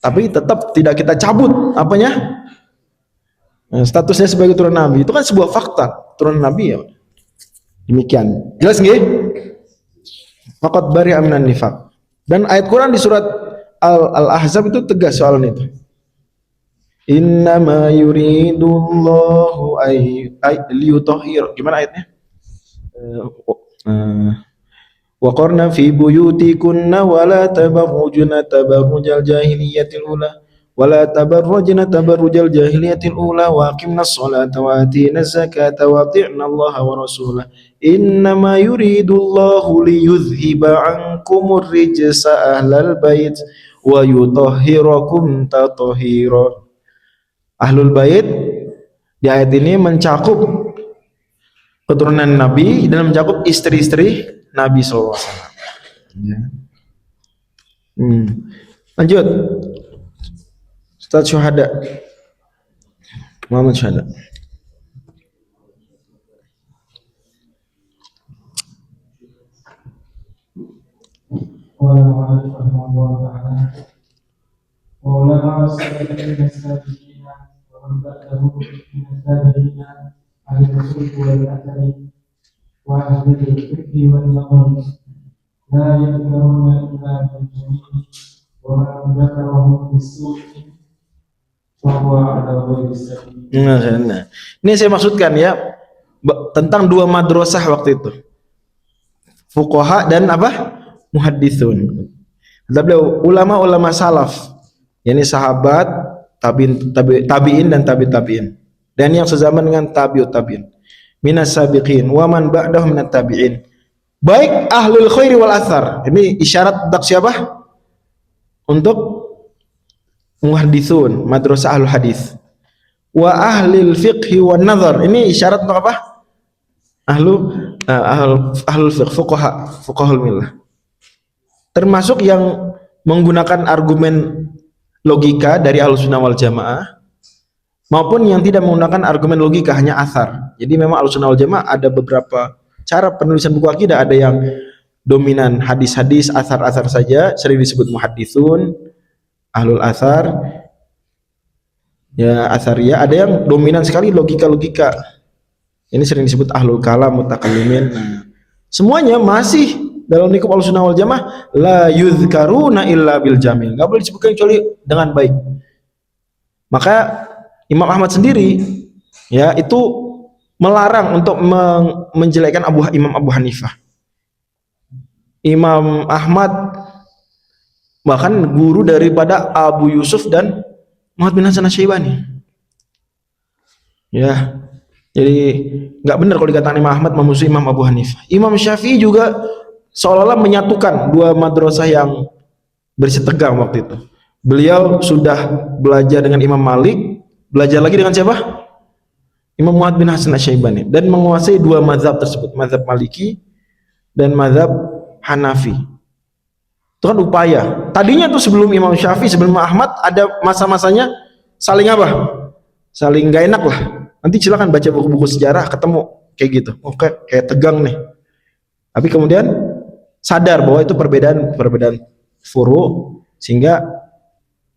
Tapi tetap tidak kita cabut apanya? Statusnya sebagai turunan Nabi. Itu kan sebuah fakta, turunan Nabi ya. Demikian. Jelas nggih? Faqad bari'a minan nifaq. Dan ayat Quran di surat Al-Ahzab itu tegas soal itu. Innama yuridullahu ay liyutahhir. Gimana ayatnya? Wa qarna fi buyutikunna wa la tabarrujna tabarrujal jahiliyatil ula wa la tabarrujna tabarrujal jahiliyatil ula wa aqimnas salata wa atinaz zakata wa ati'na Allah wa rasulahu innama yuridullahu liyudhhiba 'ankumur rijsa ahlal bait wa yutahhirakum tathhira. Ahlul bait di ayat ini mencakup keturunan Nabi dan mencakup istri-istri Nabi SAW. Ya. Lanjut. Ustaz Syuhada Muhammad Syuhada. وعلماء السلف من السابقين ومن بعدهم من التابعين عن الرسول والأثر وأهل الفقه والنظر لا يذكرون إلا بالجميل ومن ذكرهم بالسوء فهو على غير السبيل. Nah, ini saya maksudkan ya tentang dua madrasah waktu itu, fuqaha dan apa? Muhadditsun. Ulama-ulama salaf, yakni sahabat, tabi'in dan tabi'in. Dan yang sezaman dengan tabi'ut tabi'in. Minas sabiqin wa man ba'dahum minat tabi'in. Baik ahlul khairi wal athar. Ini isyarat untuk siapa? Untuk muhadditsun, madrasah ahlul hadis. Wa ahlul fiqhi wan nazar. Ini isyarat untuk apa? Ahlul fiqh, fuqahul millah. Termasuk yang menggunakan argumen logika dari Ahlussunnah wal Jamaah maupun yang tidak menggunakan argumen logika, hanya athar. Jadi memang Ahlussunnah wal Jamaah ada beberapa cara penulisan buku akidah, ada yang dominan hadis-hadis, athar-athar saja, sering disebut muhadditsun, ahlul athar, ya athariyah. Ada yang dominan sekali logika-logika. Ini sering disebut ahlul kalam, mutakallimin. Nah, semuanya masih dalam lingkup Ahlussunnah wal Jamaah la yuzkaruna illa bil jamil. Enggak boleh disebutkan kecuali dengan baik. Maka Imam Ahmad sendiri ya itu melarang untuk menjelekkan Imam Abu Hanifah. Imam Ahmad, bahkan guru daripada Abu Yusuf dan Muhammad bin Hasan Asy-Syaibani. Ya, jadi nggak benar kalau dikatakan Imam Ahmad memusuhi Imam Abu Hanifah. Imam Syafi'i juga seolah-olah menyatukan dua madrasah yang bersitegang waktu itu. Beliau sudah belajar dengan Imam Malik, belajar lagi dengan siapa? Imam Muhammad bin Hasan Asy-Syaibani, dan menguasai dua mazhab tersebut, mazhab Maliki dan mazhab Hanafi. Itu kan upaya. Tadinya tuh sebelum Imam Syafi'i, sebelum Ahmad, ada masa-masanya saling apa? Saling gak enak lah. Nanti silakan baca buku-buku sejarah, ketemu kayak gitu. Oh, kayak tegang nih. Tapi kemudian sadar bahwa itu perbedaan furu, sehingga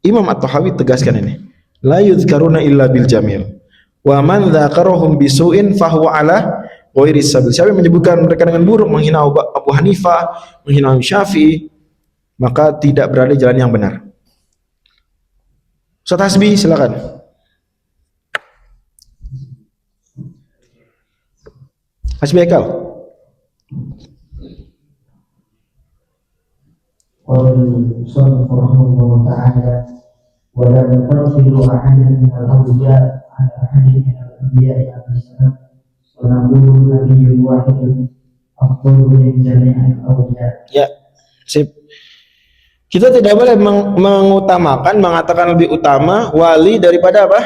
Imam At-Tahawi tegaskan ini. La yuzkaruna illa bil jamil. Wa man dzakarahum bisu'in fahuwa ala ghairi sabil. Siapa yang menyebutkan mereka dengan buruk, menghina Abu Hanifah, menghina Syafi'i, maka tidak berada di jalan yang benar. Ustaz Hasbi, silakan. Hasbi Ekal. والصنف رحمه الله تعالى ولا نفضل أحدا من الأولياء على أحد من الأنبياء عليه السلام ونقول نبي واحد أفضل من جميع الأولياء. Ya, sip. Kita tidak boleh mengutamakan, mengatakan lebih utama wali daripada apa?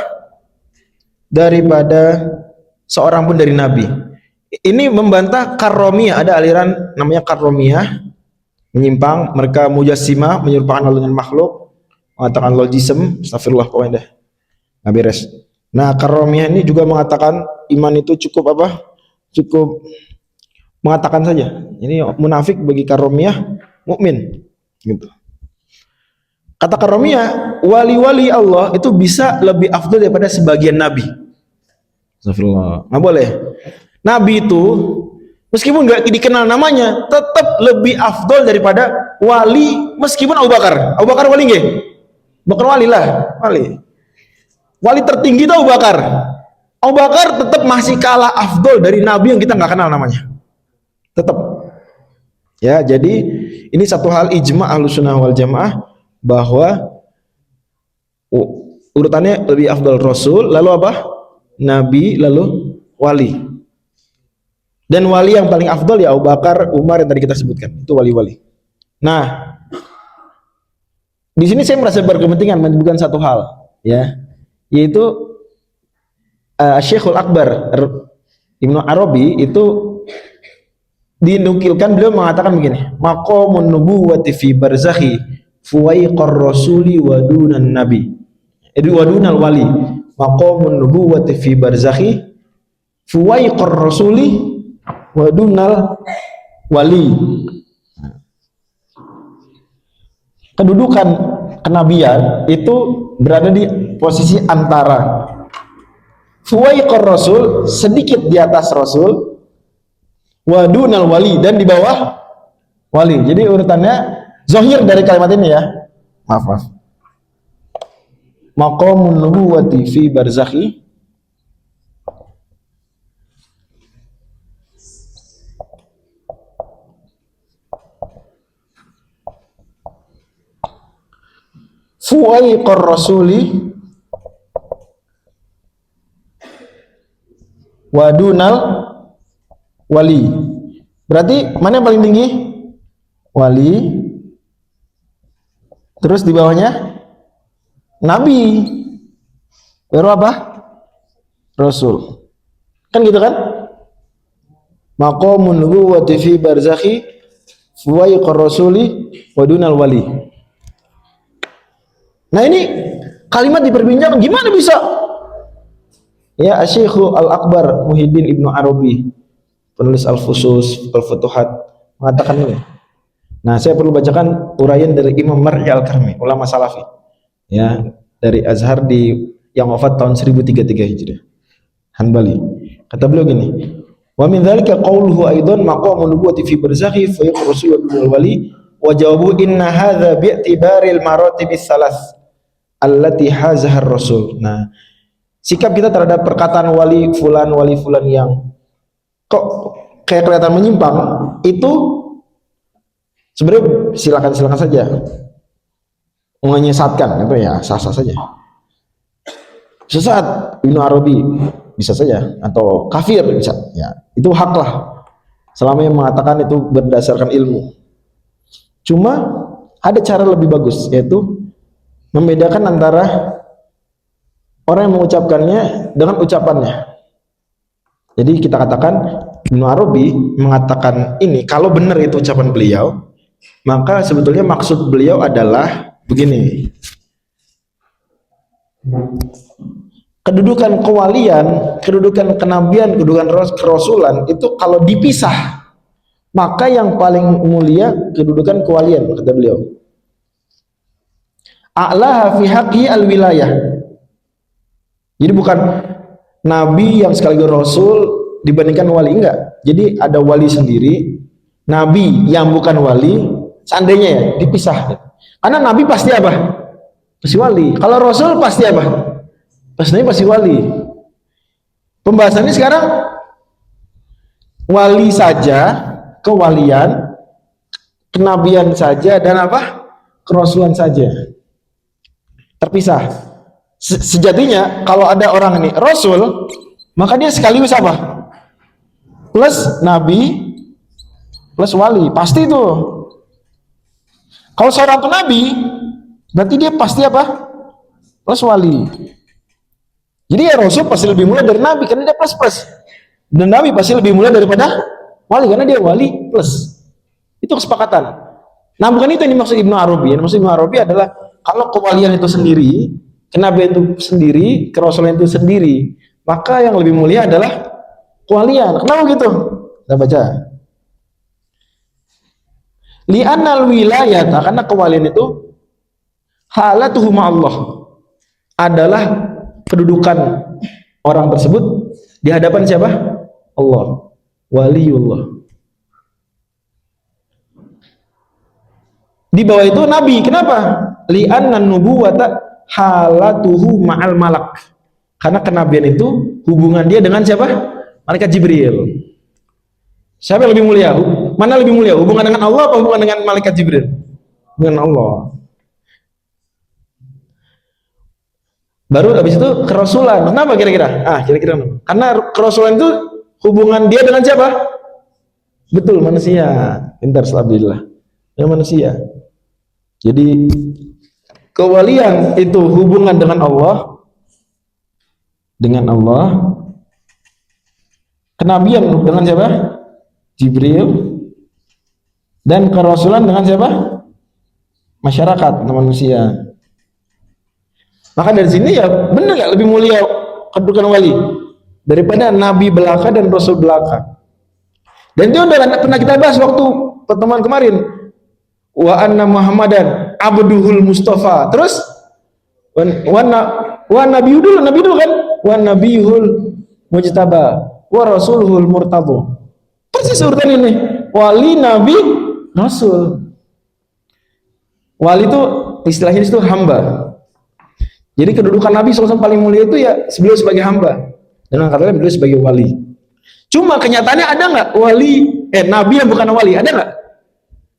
Daripada seorang pun dari nabi. Ini membantah karomiyah. Ada aliran namanya karomiyah, menyimpang. Mereka mujassimah, menyerupakan Allah dengan makhluk, mengatakan logism. Astagfirullah, pokoknya dah nggak beres. Nah, karomiyah ini juga mengatakan iman itu cukup apa? Cukup mengatakan saja. Ini munafik bagi karomiyah, mukmin gitu. Kata karomiyah, wali-wali Allah itu bisa lebih afdal daripada sebagian nabi. Astagfirullah, nggak boleh. Nabi itu meskipun nggak dikenal namanya, tetap lebih afdol daripada wali, meskipun Abu Bakar. Abu Bakar wali nggih? Bukan wali lah, wali. Wali tertinggi itu Abu Bakar. Abu Bakar tetap masih kalah afdol dari nabi yang kita nggak kenal namanya. Tetap. Ya, jadi ini satu hal ijma Ahlussunnah wal Jamaah bahwa urutannya lebih afdol Rasul, lalu apa? Nabi, lalu wali. Dan wali yang paling afdol ya Abu Bakar, Umar yang tadi kita sebutkan. Itu wali-wali. Nah, di sini saya merasa berkepentingan menyebutkan satu hal, ya, yaitu Syekhul Akbar Ibnu Arabi itu dinukilkan, beliau mengatakan begini, maqamun nubuwwati fi barzakhi fuwaiqar rasuli wa dunan nabi. Wa dunal wali. Maqamun nubuwwati fi barzakhi fuwaiqar rasuli wadunal wali. Kedudukan kenabian itu berada di posisi antara fuwaiqar rasul, sedikit di atas rasul, wadunal wali, dan di bawah wali. Jadi urutannya zahir dari kalimat ini ya. Maaf. Maqamun nubuwati fi barzakhi fuwaiqar rasuli wadunal wali. Berarti mana yang paling tinggi? Wali. Terus di bawahnya nabi. Baru apa? Rasul. Kan gitu kan? Maqamun nubuwwati fi barzakhi fuwaiqar rasuli wadunal wali. Nah, ini kalimat diperbincangkan, gimana bisa? Ya, Syekhul Al-Akbar Muhyiddin Ibnu Arabi, penulis Al-Fusus, Al-Futuhat, mengatakan ini. Nah, saya perlu bacakan uraian dari Imam Mar'i Al-Karmi, ulama salafi. Ya, dari Azhar yang wafat tahun 1033 Hijriah. Hanbali. Kata beliau gini, wa min dzalika qauluhu aidan maqamun nubuwwati fi barzakhi fa yaqul rasul wali wa jawabu inna hadza bi'tibaril maratibis salas allati hazahar rasul. Nah, sikap kita terhadap perkataan wali fulan yang kok kayak kelihatan menyimpang, itu Sebenarnya silakan saja. Menyesatkan itu ya sah-sah saja. Sesat Ibnu Arabi bisa saja, atau kafir bisa, ya itu hak lah. Selama yang mengatakan itu berdasarkan ilmu. Cuma ada cara lebih bagus, yaitu membedakan antara orang yang mengucapkannya dengan ucapannya. Jadi kita katakan Ibnu Arabi mengatakan ini, kalau benar itu ucapan beliau, maka sebetulnya maksud beliau adalah begini. Kedudukan kewalian, kedudukan kenabian, kedudukan kerasulan itu kalau dipisah, maka yang paling mulia kedudukan kewalian, kata beliau. A'laha fi haqqi al-wilayah. Jadi bukan nabi yang sekaligus rasul dibandingkan wali, enggak. Jadi ada wali sendiri, nabi yang bukan wali, seandainya ya dipisah. Karena nabi pasti apa? Pasti wali. Kalau rasul pasti apa? Pasti wali. Pembahasannya sekarang wali saja, kewalian, kenabian saja, dan apa? Kerasulan saja. Terpisah. Sejatinya kalau ada orang ini rasul, maka dia sekaligus apa? Plus nabi, plus wali. Pasti itu. Kalau seorang nabi, berarti dia pasti apa? Plus wali. Jadi ya rasul pasti lebih mulia dari nabi karena dia plus. Dan nabi pasti lebih mulia daripada wali karena dia wali plus. Itu kesepakatan. Nah, bukan itu yang dimaksud Ibnu Arabi. Yang dimaksud Ibnu Arabi adalah kalau kewalian itu sendiri, kenabian itu sendiri, kerasulan itu sendiri, maka yang lebih mulia adalah kewalian. Kenapa gitu? Kita baca. Li'annal wilayata, karena kewalian itu halatuhu ma'allah, adalah kedudukan orang tersebut di hadapan siapa? Allah. Waliullah. Di bawah itu nabi. Kenapa? Li'anna nubuwata halatuhu ma'al malak. Karena kenabian itu hubungan dia dengan siapa? Malaikat Jibril. Siapa yang lebih mulia? Mana lebih mulia? Hubungan dengan Allah atau hubungan dengan malaikat Jibril? Dengan Allah. Baru habis itu kerasulan. Kenapa kira-kira? Kira-kira karena kerasulan itu hubungan dia dengan siapa? Betul, manusia. Pintar, alhamdulillah. Dengan manusia. Jadi kewalian itu hubungan dengan Allah. Dengan Allah. Kenabian dengan siapa? Jibril. Dan kerasulan dengan siapa? Masyarakat, manusia. Maka dari sini ya benar nggak lebih mulia kedudukan wali daripada nabi belaka dan rasul belaka. Dan itu udah pernah kita bahas waktu pertemuan kemarin. Wa anna Muhammadan abduhul Mustafa. Terus wa nabiyul kan? Wa nabiyul mujtaba wa rasuluhul murtadha. Persis urutan ini. Wali, nabi, rasul. Wali itu istilahnya itu hamba. Jadi kedudukan Nabi SAW paling mulia itu ya beliau sebagai hamba, dan katanya beliau sebagai wali. Cuma kenyataannya ada nggak Nabi yang bukan wali? Ada nggak?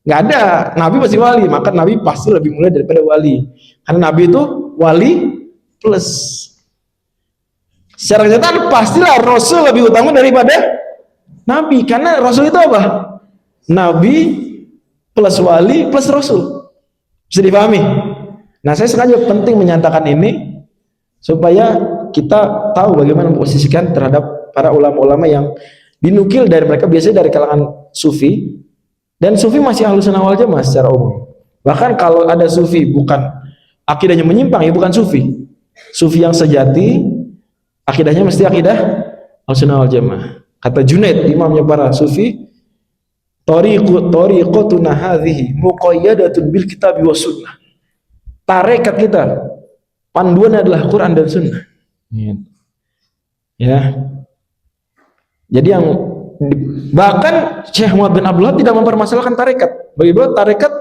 Nggak ada. Nabi pasti wali, maka Nabi pasti lebih mulia daripada wali. Karena Nabi itu wali plus. Secara kenyataan pastilah Rasul lebih utama daripada Nabi, karena Rasul itu apa? Nabi plus wali plus Rasul. Bisa dipahami? Nah, saya sengaja penting menyatakan ini supaya kita tahu bagaimana memposisikan terhadap para ulama-ulama yang dinukil dari mereka, biasanya dari kalangan sufi, dan sufi masih ahlus sunnah wal jamaah secara umum. Bahkan kalau ada sufi bukan akidahnya menyimpang, ya bukan sufi. Sufi yang sejati akidahnya mesti akidah ahlus sunnah wal jamaah. Kata Junaid, imamnya para sufi, tariqatuna hadhihi muqayyadatun bil kitabi was sunnah. Tarekat kita panduannya adalah Quran dan Sunnah. Ya. Jadi yang bahkan Syekh Muhammad bin Abdullah tidak mempermasalahkan tarekat. Bagi beliau tarekat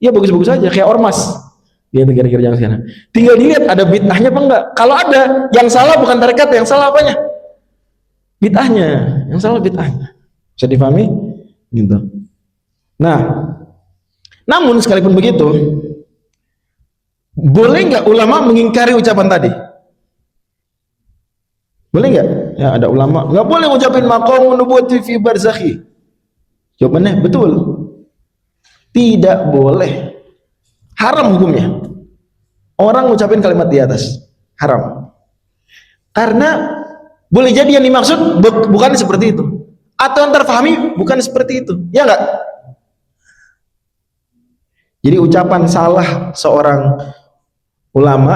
ya bagus-bagus saja, kayak ormas. Dia kira-kira jangan sana. Tinggal dilihat ada bid'ahnya apa enggak. Kalau ada, yang salah bukan tarekat, yang salah apanya? Bid'ahnya. Yang salah bid'ahnya. Bisa dipahami? Gitu. Nah, Namun sekalipun begitu, boleh nggak ulama mengingkari ucapan tadi? Boleh nggak? Ya, ada ulama nggak boleh ngucapin maqamun nubuwwati fi barzakhi. Jawabannya betul. Tidak boleh. Haram hukumnya. Orang ngucapin kalimat di atas. Haram. Karena boleh jadi yang dimaksud bukan seperti itu. Atau yang terfahami bukan seperti itu. Ya enggak? Jadi ucapan salah seorang ulama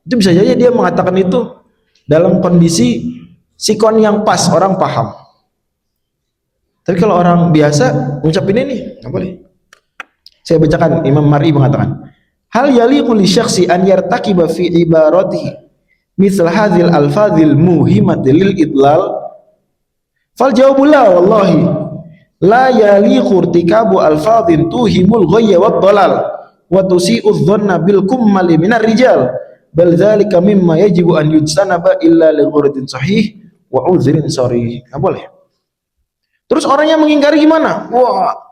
itu bisa jadi dia mengatakan itu dalam kondisi sikon yang pas, orang paham. Tapi kalau orang biasa ngucapin ini nggak boleh. Saya bacakan, Imam Mar'i mengatakan, hal yaliqu li syakhsi an yartaqiba fi ibaratihi misal hadhil alfadhil muhimati lil idlal, fal jawabu la wallahi la yaliqu irtikabu alfadhin tuhimul ghayya wad dalal wa tusi'u dhanna bil kummali minar rijal, bal dzalika mimma yajibu an yujtanaba illa li ghurdin sahih wa uzrin sharih. Nggak boleh. Terus orang yang mengingkari gimana? Wah,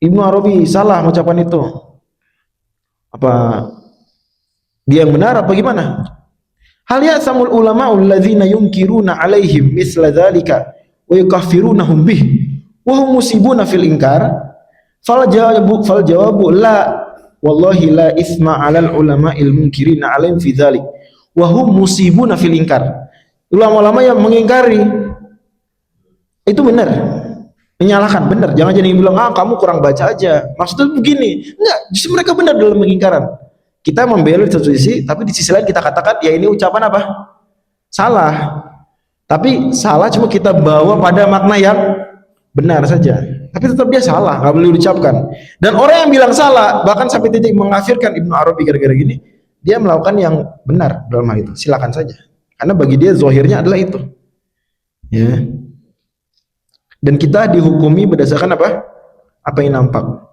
Ibnu Arabi salah mengucapkan itu. Apa dia yang benar apa gimana? Hal ya'samul ulama'u alladzina yunkiruna 'alaihim misla dzalika wa yukaffirunahum bih wa hum musibuna fil inkar? Fal jawabu la wallahi la isma 'alal ulama'il munkirina 'alaihim fi dzalik wa hum musibuna fil inkar. Ulama-ulama yang mengingkari itu benar, menyalahkan benar. Jangan jadi bilang kamu kurang baca aja, maksudnya begini. Enggak, justru mereka benar dalam mengingkaran. Kita membela di satu sisi, tapi di sisi lain kita katakan ya ini ucapan apa? Salah. Tapi salah cuma kita bawa pada makna yang benar saja. Tapi tetap dia salah, nggak boleh diucapkan. Dan orang yang bilang salah bahkan sampai titik mengkafirkan Ibnu Arabi gara-gara gini, dia melakukan yang benar dalam hal itu. Silakan saja. Karena bagi dia zahirnya adalah itu. Ya. Dan kita dihukumi berdasarkan apa? Apa yang nampak.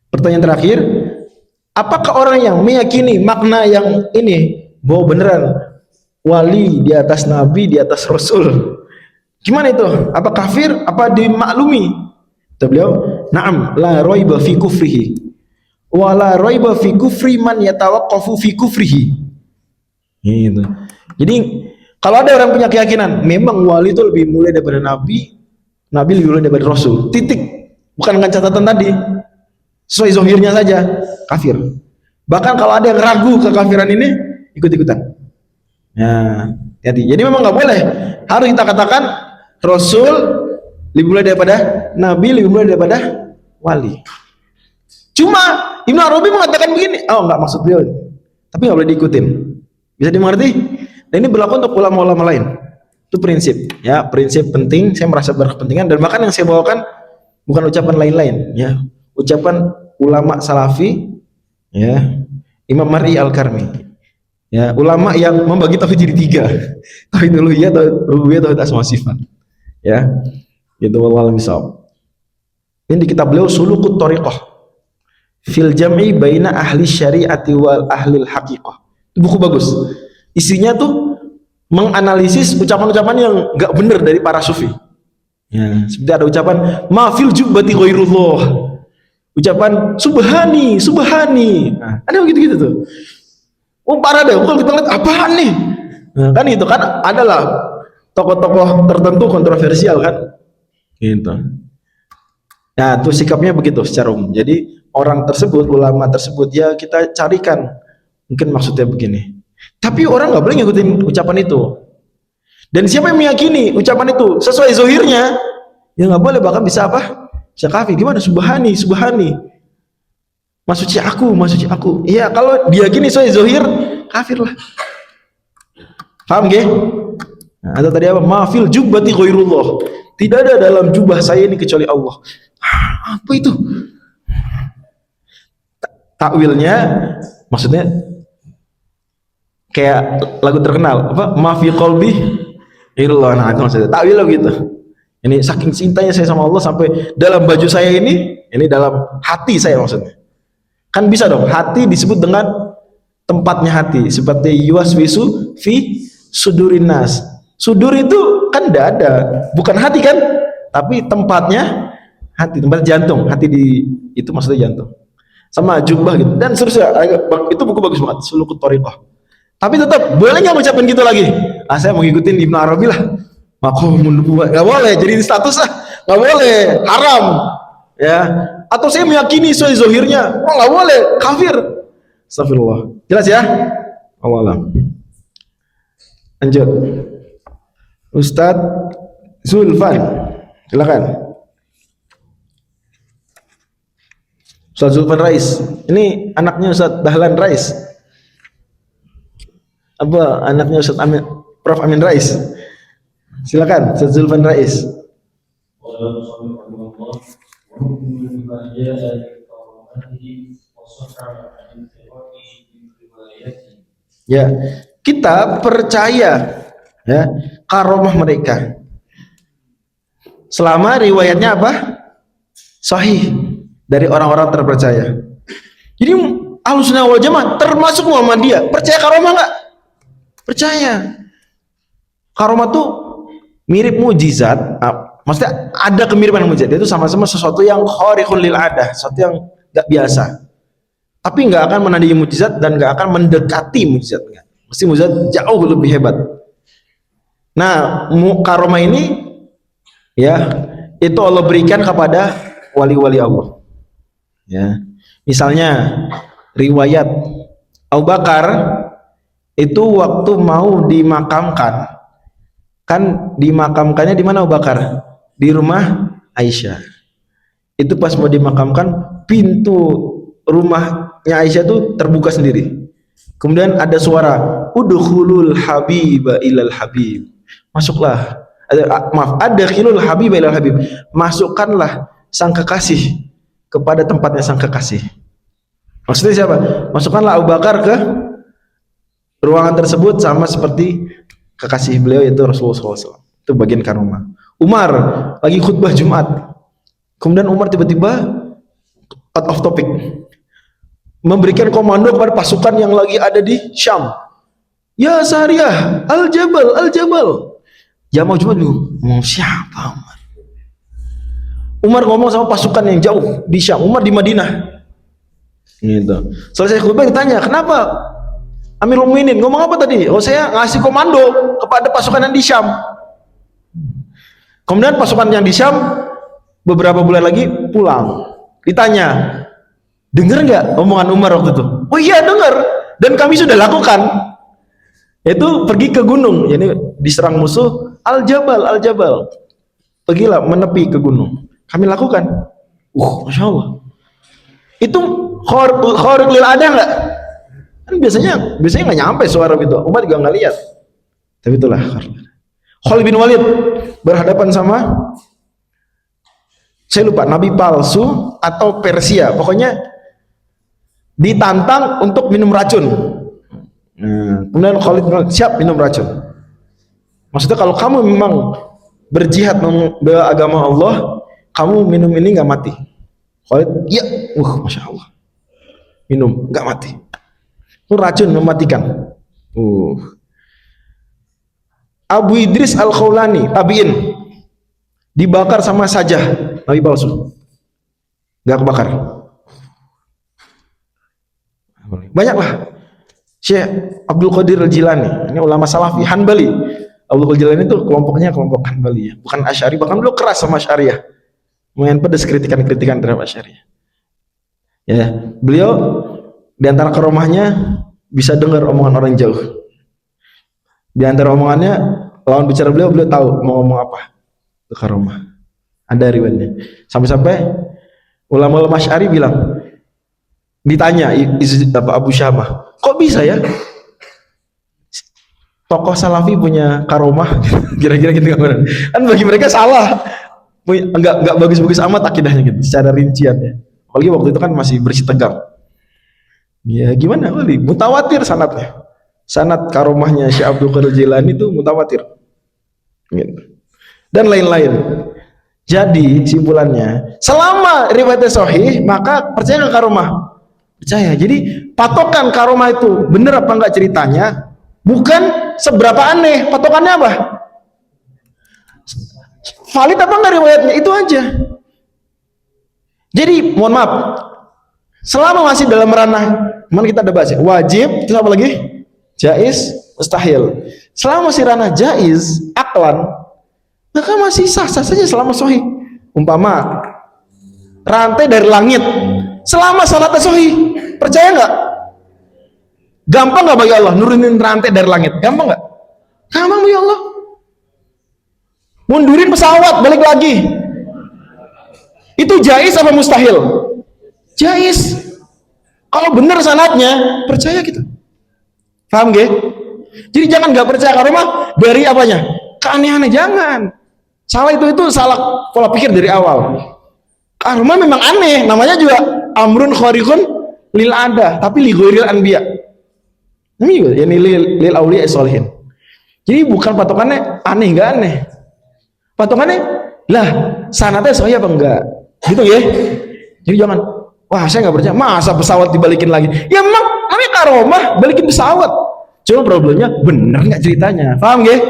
Pertanyaan terakhir, apakah orang yang meyakini makna yang ini bahwa beneran wali di atas nabi, di atas rasul, gimana itu? Apa kafir? Apa dimaklumi? Kata beliau, na'am, la raiba fi kufrihi wa la raiba fi kufri man yatawaqqafu fi kufrihi. Gitu. Jadi kalau ada orang punya keyakinan memang wali itu lebih mulia daripada nabi, nabi lebih mulia daripada rasul, titik, bukan dengan catatan tadi, sesuai zahirnya saja, kafir. Bahkan kalau ada yang ragu kekafiran ini, ikut-ikutan. Ya, jadi memang nggak boleh. Harus kita katakan rasul lebih mulia daripada nabi, lebih mulia daripada wali. Cuma Ibnu Arabi mengatakan begini, nggak maksud beliau, tapi nggak boleh diikutin. Bisa dimengerti? Dan ini berlaku untuk ulama-ulama lain. Itu prinsip, ya, prinsip penting. Saya merasa berkepentingan dan bahkan yang saya bawakan bukan ucapan lain-lain, ya, ucapan ulama salafi, ya, Imam Mar'i Al-Karmi, ya, ulama yang membagi tauhid jadi 3, tauhid uluhiyah, tauhid rububiyah, tauhid asma sifat, ya, gitu. Wallahu misal. Ini di kitab beliau Sulukut Thariqah fil Jam'i baina ahli syari'ati wal ahli haqiqah. Itu buku bagus. Isinya tuh menganalisis ucapan-ucapan yang nggak benar dari para sufi. Ya, seperti ada ucapan mafil jubbati ghairullah, ucapan subhani, subhani. Nah, ada begitu-gitu tuh. Oh parah deh, kalau kita lihat apaan nih? Nah, kan itu kan adalah tokoh-tokoh tertentu kontroversial kan, gitu. Nah, tuh sikapnya begitu secara umum. Jadi orang tersebut, ulama tersebut, ya kita carikan mungkin maksudnya begini. Tapi orang nggak boleh ngikutin ucapan itu. Dan siapa yang meyakini ucapan itu sesuai zahirnya, ya nggak boleh, bahkan bisa apa? Bisa kafir. Gimana? Subhani, subhani. Maksudnya aku. Iya, kalau diyakini sesuai zahir, kafir lah. Paham gak? Nah, atau tadi apa? Mafil jubbati ghairullah. Tidak ada dalam jubah saya ini kecuali Allah. Apa itu? Takwilnya maksudnya kayak lagu terkenal apa, mafi qalbi ghairullah. Nah, itu maksudnya takwil gitu. Ini saking cintanya saya sama Allah sampai dalam baju saya ini dalam hati saya maksudnya. Kan bisa dong hati disebut dengan tempatnya hati, seperti yuwaswisu fi sudurin nas. Sudur itu kan dada, bukan hati kan? tapi tempatnya hati, tempat jantung, hati di itu maksudnya jantung. Sama jubah gitu. Dan seterusnya, itu buku bagus banget, Sulukut Thariqah. Tapi tetap boleh nggak ngucapin gitu lagi? Ah, saya mau ngikutin Ibnu Arabi lah. Maqamun nubuwah. Nggak boleh, jadi status lah. Nggak boleh, haram. Ya. Atau saya meyakini sesuai zohirnya. Oh, nggak boleh, kafir. Astagfirullah. Jelas ya? Allah. Lanjut. Ustadz Zulfan, silakan. Ustadz Zulfan Rais. Ini anaknya Ustadz Dahlan Rais. Apa anaknya Ustadz Amin, Prof Amin Rais? Silakan, Ustadz Zulfan Rais. Ya, kita percaya ya karomah mereka selama riwayatnya apa? Sahih dari orang-orang terpercaya. Jadi Ahlussunnah wal Jamaah termasuk Muhammadiyah percaya karomah nggak? Percaya. Karomah tuh mirip mujizat. Maksudnya ada kemiripan mujizat. Itu sama-sama sesuatu yang khariqul lil adah, sesuatu yang nggak biasa. Tapi nggak akan menandingi mujizat dan nggak akan mendekati mujizat. Mesti mujizat jauh lebih hebat. Nah, karomah ini ya itu Allah berikan kepada wali-wali Allah. Ya, misalnya riwayat Abu Bakar itu waktu mau dimakamkan, kan dimakamkannya di mana Abu Bakar? Di rumah Aisyah. Itu pas mau dimakamkan, pintu rumahnya Aisyah tuh terbuka sendiri. Kemudian ada suara, udkhulul habiba ilal habib. Masuklah. Adkhilul habiba ilal habib. Masukkanlah sang kekasih kepada tempatnya sang kekasih. Maksudnya siapa? Masukkanlah Abu Bakar ke ruangan tersebut sama seperti kekasih beliau yaitu Rasulullah SAW. Itu bagian karomah. Umar lagi khutbah Jumat. Kemudian Umar tiba-tiba out of topic, memberikan komando kepada pasukan yang lagi ada di Syam. Ya Sariyah, Al-Jabal, Al-Jabal. Ya mau Jumat dulu. Mau siapa Umar? Umar ngomong sama pasukan yang jauh di Syam. Umar di Madinah. Gitu. Selesai khutbah ditanya, kenapa Amirul Mukminin ngomong apa tadi? Oh, saya ngasih komando kepada pasukan yang di Syam. Kemudian pasukan yang di Syam beberapa bulan lagi pulang. Ditanya, dengar nggak omongan Umar waktu itu? Oh iya dengar, dan kami sudah lakukan. Yaitu pergi ke gunung, yani diserang musuh, Al-Jabal, Al-Jabal. Pergilah menepi ke gunung. Kami lakukan. Masya Allah. Itu khariq lil ada nggak? Kan biasanya nggak nyampe suara gitu. Umar juga nggak lihat. Tapi itulah Khalid bin Walid berhadapan sama, saya lupa, nabi palsu atau Persia, pokoknya ditantang untuk minum racun. Kemudian Khalid bin Walid siap minum racun. Maksudnya kalau kamu memang berjihad membela agama Allah, kamu minum ini nggak mati. Khalid, ya, masya Allah, minum nggak mati. Itu racun mematikan. Abu Idris Al-Khawlani, tabi'in, dibakar sama sajah, nabi palsu, nggak kebakar. Banyaklah. Syekh Abdul Qadir Al-Jilani, ini ulama Salafi Hanbali. Abdul Qadir Al-Jilani itu kelompoknya kelompok Hanbali ya, bukan Asy'ari. Bahkan dulu keras sama Asy'ariyah, lumayan pedas kritikan-kritikan terhadap Asy'ariyah. Ya, beliau di antara karomahnya bisa dengar omongan orang jauh. Di antara omongannya, lawan bicara beliau tahu mau ngomong apa. Itu karomah. Ada riwayatnya. Sampai-sampai ulama-ulama Asy'ari bilang, ditanya Abu Syamah, kok bisa ya tokoh Salafi punya karomah? Kira-kira gitu kan? Kan bagi mereka salah, enggak bagus-bagus amat akidahnya gitu, secara rinciannya. Apalagi waktu itu kan masih bersih tegang. Ya gimana kali? Mutawatir sanadnya. Sanad karomahnya Syekh Abdul Qadir Jilani itu mutawatir. Gitu. Dan lain-lain. Jadi simpulannya, selama riwayatnya sahih, maka percaya ke karomah. Percaya. Jadi patokan karomah itu benar apa enggak ceritanya, bukan seberapa aneh. Patokannya apa? Valid apa enggak riwayatnya? Itu aja. Jadi mohon maaf, selama masih dalam ranah, mana kita ada bahas ya? Wajib, terus apa lagi? Jaiz, mustahil. Selama masih ranah jaiz, aklan, maka masih sah-sah saja selama sahih. Umpama rantai dari langit, selama salatnya sahih, percaya nggak? Gampang nggak bagi Allah nurunin rantai dari langit? Gampang nggak? Gampang bagi Allah. Mundurin pesawat, balik lagi. Itu jaiz apa mustahil? Jaiz. Kalau benar sanadnya, percaya kita. Paham gak? Jadi jangan nggak percaya karomah dari apanya? Keanehannya, jangan. Salah itu salah pola pikir dari awal. Karomah memang aneh, namanya juga amrun khariqun lil ada, tapi li ghairil anbiya. Ini juga yani lil auliya sholihin. Jadi bukan patokannya aneh enggak aneh. Patokannya lah sanadnya sahih apa enggak? Gitu ya. Jadi jangan, wah saya nggak percaya, masa pesawat dibalikin lagi? Ya memang namanya karomah, balikin pesawat. Cuma problemnya bener nggak ceritanya? Paham gak?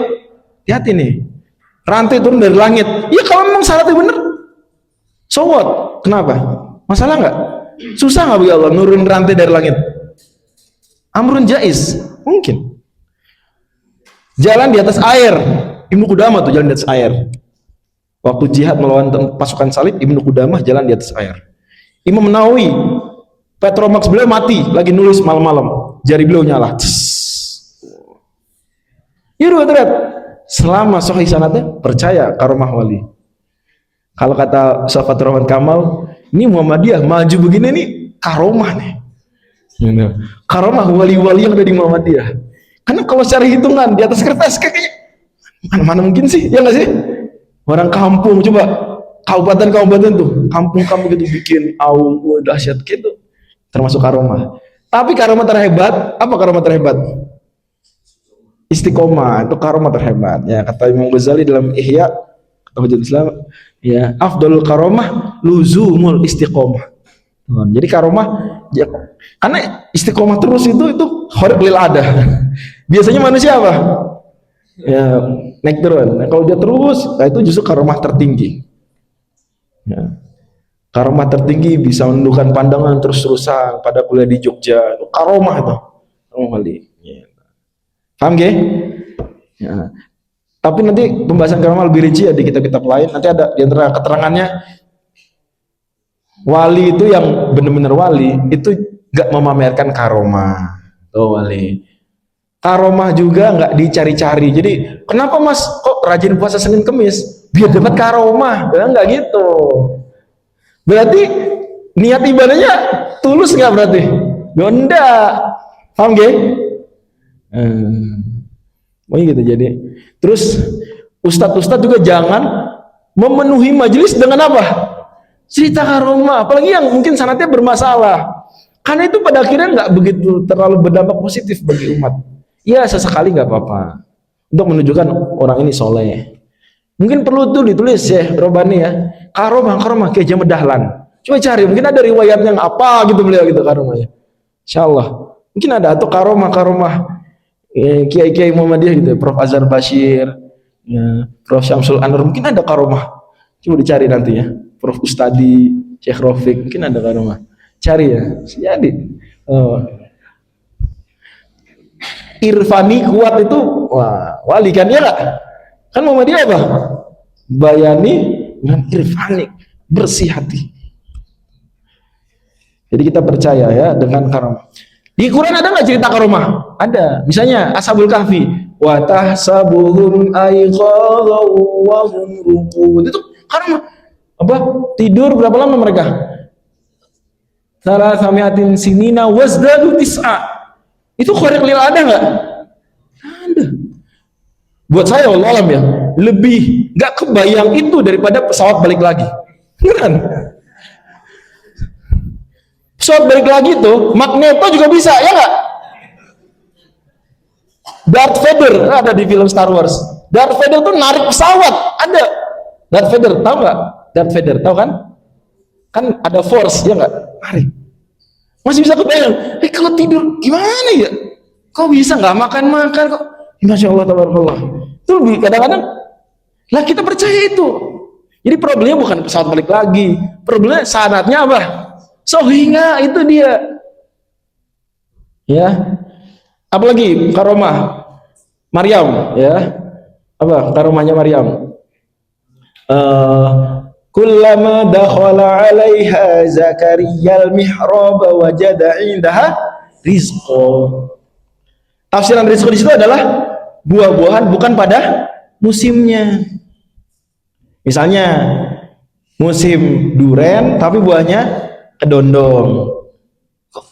Hati-hati nih. Rantai turun dari langit. Ya kalau memang syaratnya bener, so what? Kenapa? Masalah nggak? Susah nggak bagi Allah nurunin rantai dari langit? Amrun jaiz, mungkin. Jalan di atas air. Ibnu Qudamah tuh jalan di atas air. Waktu jihad melawan pasukan salib, Ibnu Qudamah jalan di atas air. Imam Nawawi, Petromax beliau mati, lagi nulis malam-malam, jari beliau nyala. Ya terlihat, selama sahih sanadnya, percaya karomah wali. Kalau kata Sahabat Rahman Kamal, ini Muhammadiyah maju begini nih, karomah nih. Karomah wali-wali yang ada di Muhammadiyah. Karena kalau secara hitungan di atas kertas kayaknya mana mungkin sih, ya nggak sih? Orang kampung, coba kabupaten tuh, kampung-kampung gitu bikin aum dahsyat gitu, termasuk karomah. Tapi karomah terhebat, apa karomah terhebat? Istiqomah, itu karomah terhebat. Ya kata Imam Ghazali dalam Ihya, kata Hujjatul Islam, ya afdalul karomah luzumul istiqomah. Jadi karomah, ya, karena istiqomah terus itu khariq lil ada. Biasanya manusia apa? Ya naik turun. Nah, kalau dia terus, nah itu justru karomah tertinggi. Ya. Karomah tertinggi bisa menundukkan pandangan terus-terusan pada kuliah di Jogja. Karomah itu. Karomah wali. Ya. Paham gak? Ya. Tapi nanti pembahasan karomah lebih rinci ya di kitab-kitab lain. Nanti ada di antara keterangannya, wali itu yang benar-benar wali itu gak memamerkan karomah. Tuh wali. Karomah juga nggak dicari-cari. Jadi kenapa mas kok rajin puasa Senin Kemis? Biar dapat karomah. Ya nggak gitu. Berarti niat ibadahnya tulus nggak berarti? Ya enggak. Paham gak? Gitu jadi. Terus ustadz juga jangan memenuhi majelis dengan apa? Cerita karomah. Apalagi yang mungkin sanadnya bermasalah. Karena itu pada akhirnya nggak begitu terlalu berdampak positif bagi umat. Ya sesekali nggak apa-apa untuk menunjukkan orang ini soleh. Mungkin perlu tuh ditulis ya Robani ya, karomah kayak Jamed Dahlan. Coba cari, mungkin ada riwayatnya yang apa gitu beliau gitu karomahnya. Insyaallah mungkin ada, atau karomah kiai Muhammadiyah gitu, Prof Azhar Bashir, ya, Prof Syamsul Anwar, mungkin ada karomah. Coba dicari nanti ya, Prof Ustadi Syekh Rafiq, mungkin ada karomah. Cari ya, jadi. Irfani kuat itu, wah wali kan ya nggak? Kan Muhammadiyah apa? Bayani dengan irfani, bersih hati. Jadi kita percaya ya dengan karomah. Di Quran ada nggak cerita karomah? Ada. Misalnya Ashabul Kahfi, wa tahsabuhum ayqadha wa hum ruqud. Itu karomah. Apa? Tidur berapa lama mereka? Salah samiatin sinina wazdadu tis'a. Itu khariq lil ada nggak? Ada. Buat saya Allah alam ya, lebih nggak kebayang itu daripada pesawat balik lagi. Kan? Pesawat balik lagi tuh, Magneto juga bisa, ya nggak? Darth Vader ada di film Star Wars. Darth Vader tuh narik pesawat, ada. Darth Vader tahu nggak? Darth Vader tahu kan? Kan ada force, ya nggak? Narik. Masih bisa kebayang, kalau tidur gimana ya? Kok bisa nggak makan kok? Masya Allah, tabarakallah. Itu lebih kadang-kadang Lah kita percaya itu. Jadi problemnya bukan pesawat balik lagi, problemnya sanadnya apa? Sohinga, itu dia. Ya, apalagi karomah Maryam, ya, apa karomahnya Maryam? Kullama dakhala 'alaiha Zakaria al-mihrab wajada 'indaha rizqa. Tafsiran rizqa di situ adalah buah-buahan bukan pada musimnya. Misalnya musim duren tapi buahnya kedondong.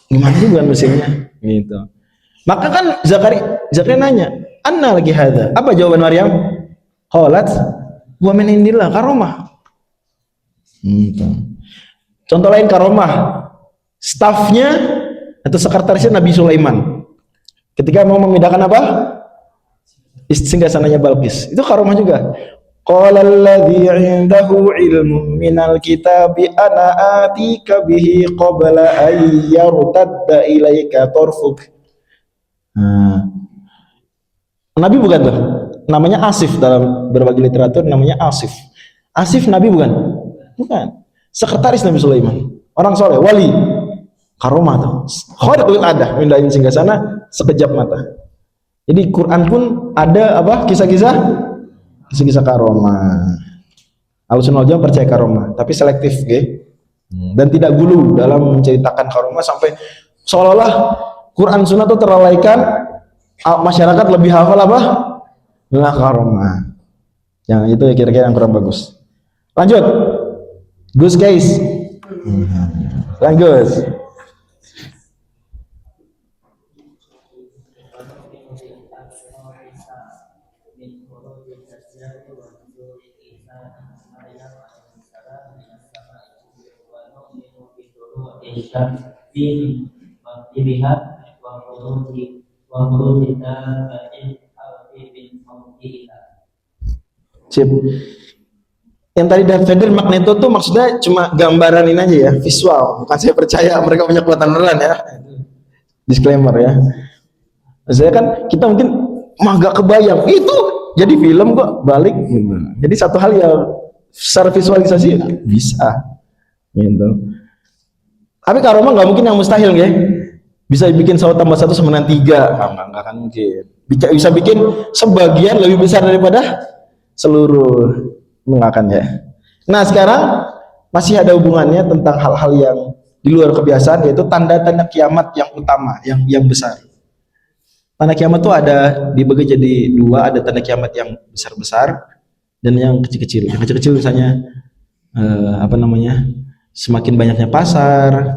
Gimana sih bukan musimnya? Gitu. Maka kan Zakaria nanya, "Anna lagi hadza?" Apa jawaban Maryam? Qalat, "Wa min indillah," karomah. Gitu. Contoh lain karomah, stafnya atau sekretarisnya Nabi Sulaiman ketika mau memindahkan apa? Singgasananya Balqis. Itu karomah juga. Qala alladhi 'indahu 'ilmun minal kitabi ana atika bihi qabla an yartadda ilaika tarfuk. Nabi bukan tuh. Namanya Asif, dalam berbagai literatur namanya Asif. Asif Nabi bukan? Bukan. Sekretaris Nabi Sulaiman. Orang soleh, wali. Karomah tuh. Khariqul adah, mindahin singgasana sekejap mata. Jadi Quran pun ada apa? Kisah-kisah karomah. Ahlussunnah wal Jamaah percaya karomah, tapi selektif, dan tidak gulu dalam menceritakan karomah sampai seolah-olah Quran Sunnah itu terlalaikan, masyarakat lebih hafal apa? Nah, karomah. Yang itu kira-kira yang kurang bagus. Lanjut, Gus guys, lanjut. dilihat Sip. Yang tadi Darth Vader Magneto tuh maksudnya cuma gambaran ini aja ya, visual. Bukan saya percaya mereka punya kekuatan beneran ya. Disclaimer ya. Saya kan kita mungkin agak kebayang itu jadi film kok balik gitu. Jadi satu hal yang secara visualisasi bisa gitu. Tapi karomah nggak mungkin yang mustahil ya. Bisa bikin 1 tambah 1 sama dengan 3, nggak akan mungkin. Bisa bikin sebagian lebih besar daripada seluruh, nggak akan ya. Nah sekarang masih ada hubungannya tentang hal-hal yang di luar kebiasaan, yaitu tanda-tanda kiamat yang utama, yang besar. Tanda kiamat itu ada dibagi jadi 2, ada tanda kiamat yang besar-besar dan yang kecil-kecil. Yang kecil-kecil misalnya semakin banyaknya pasar,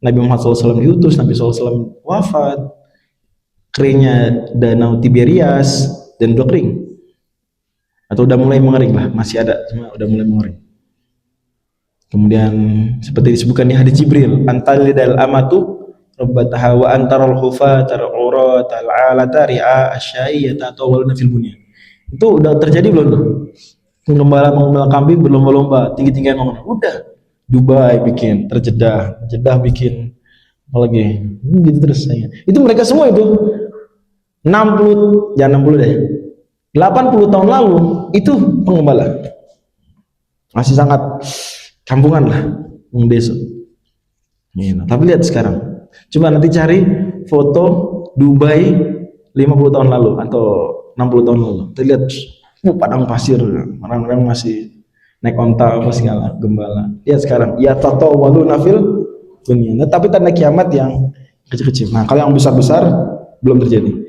Nabi Muhammad SAW diutus, Nabi SAW wafat, keringnya danau Tiberias dan udah kering atau udah mulai mengering lah, masih ada cuma udah mulai mengering. Kemudian seperti disebutkan di hadis Jibril, antalidal amatu rabbataha wa antarul hufatal uratal alata ri'a asyaiyata tawalna fil bunyan. Itu udah terjadi belum tuh? Penggembala kambing berlomba-lomba tinggi-tinggian ngomong, udah. Dubai bikin, Jeddah bikin, apalagi gitu terus saya. Itu mereka semua itu 60, jangan 60 deh, 80 tahun lalu itu penggembala masih sangat kampungan lah, desa. Tapi lihat sekarang, coba nanti cari foto Dubai 50 tahun lalu atau 60 tahun lalu, kita lihat padang pasir, orang-orang masih naik onta apa segala gembala. Lihat sekarang, ya walu nafil dunia. Tapi tanda kiamat yang kecil-kecil. Nah kalau yang besar-besar belum terjadi.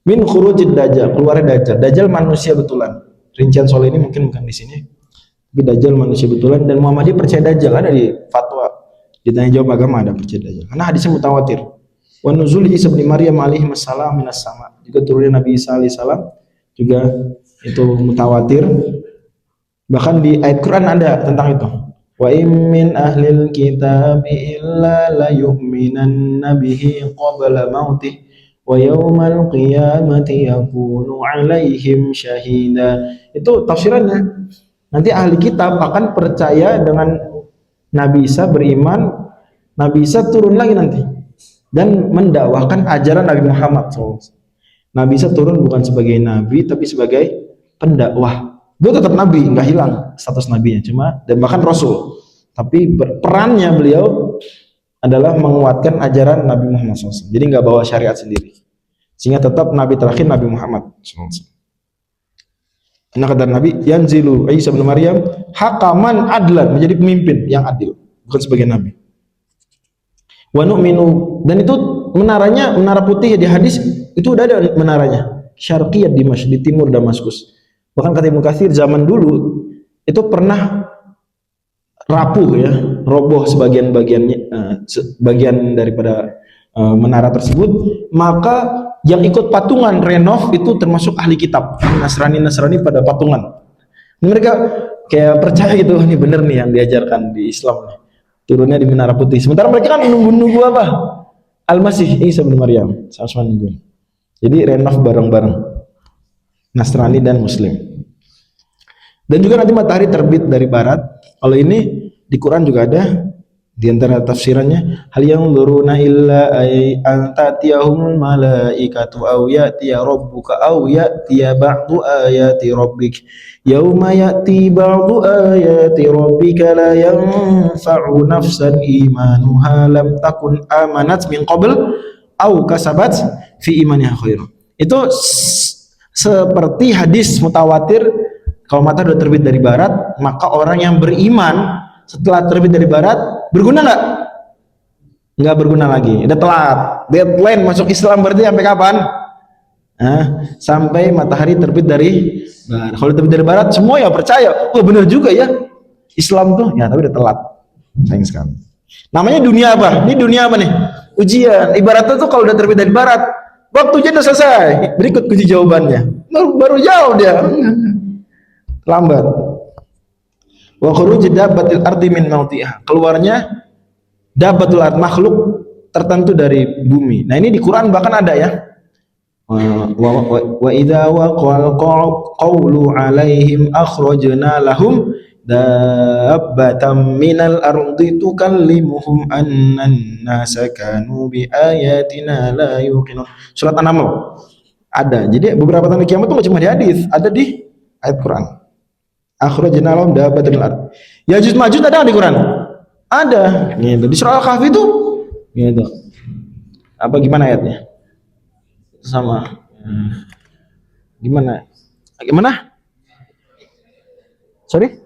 Min khurujid dajjal, keluarnya dajjal. Dajjal manusia betulan. Rincian soal ini mungkin bukan di sini. Tapi dajjal manusia betulan, dan Muhammadiyah percaya dajjal, ada di fatwa. Ditanya jawab agama ada percaya dajjal. Karena hadisnya mutawatir. Wa nuzul Isa bin Maryam alaihi wassalam minas sama. Juga turunnya Nabi Isa alaihi salam juga itu mutawatir. Bahkan di ayat Quran ada tentang itu. Wa min ahlil kitabi illa la yu'minanna bihi qabla mautih wa yawmal qiyamati yakunu 'alaihim syahida. Itu tafsirannya. Nanti ahli kitab akan percaya dengan Nabi Isa, beriman, Nabi Isa turun lagi nanti dan mendakwahkan ajaran Nabi Muhammad SAW. Nabi Isa turun bukan sebagai nabi tapi sebagai pendakwah. Dia tetap nabi, nggak hilang status nabinya, cuma dan bahkan rasul. Tapi perannya beliau adalah menguatkan ajaran Nabi Muhammad SAW. Jadi nggak bawa syariat sendiri. Sehingga tetap nabi terakhir Nabi Muhammad SAW. Karena kata Nabi, yanzilu Isa bin Maryam hakaman adlan, menjadi pemimpin yang adil, bukan sebagai nabi. Wa nu'minu, dan itu menaranya, menara putih di hadis itu udah ada menaranya. Syarqiyat Dimash, di timur Damaskus. Bahkan kata Ibnu Katsir zaman dulu itu pernah rapuh ya, roboh sebagian-bagiannya, sebagian daripada menara tersebut, maka yang ikut patungan renov itu termasuk ahli kitab, Nasrani pada patungan. Mereka kayak percaya gitu, ini bener nih yang diajarkan di Islam nih. Turunnya di Menara Putih. Sementara mereka kan nunggu apa? Al-Masih Isa bin Maryam, sama-sama nunggu. Jadi renov bareng-bareng, Nasrani dan Muslim. Dan juga nanti matahari terbit dari barat. Kalau ini di Quran juga ada, di antara tafsirannya, hal yang yanzuruna illa ay antatiyahumul malaikatu aw ya'tiya rabbuka aw ya'tiya ba'du ayati rabbik yauma ya'ti ba'du ayati rabbika la yanfa'u nafsan imanuha lam takun amanat min qabl aw kasabat fi imaniha khairan. Itu seperti hadis mutawatir, kalau matahari sudah terbit dari barat, maka orang yang beriman setelah terbit dari barat berguna nggak? Nggak berguna lagi, udah telat. Deadline masuk Islam berarti sampai kapan? Sampai matahari terbit dari barat. Kalau terbit dari barat, semua ya percaya. Oh benar juga ya, Islam tuh ya, tapi udah telat. Sayang sekali. Namanya dunia apa? Ini dunia apa nih? Ujian. Ibaratnya tuh kalau udah terbit dari barat, waktunya udah selesai. Berikut kunci jawabannya. Baru jauh dia. Lambat. Wa khuruj dabbatil ardi min mawdiha, keluarnya dabbatul ard, makhluk tertentu dari bumi. Nah ini di Quran bahkan ada ya. Wa idza waqal qawlu alaihim akhrajna lahum dabbatan minal ardi tukallimuhum annan nasa kanu bi ayatina la yuqinun. Surat An-Naml ada. Jadi beberapa tanda kiamat itu cuma di hadis, ada di ayat Quran. Akhrajna lahum dabbatan minal ard. Yajuj Majuj ada di Quran? Ada. Gitu. Di surah Al-Kahfi itu gitu. Apa gimana ayatnya? Sama. Gimana? Gimana? Sorry?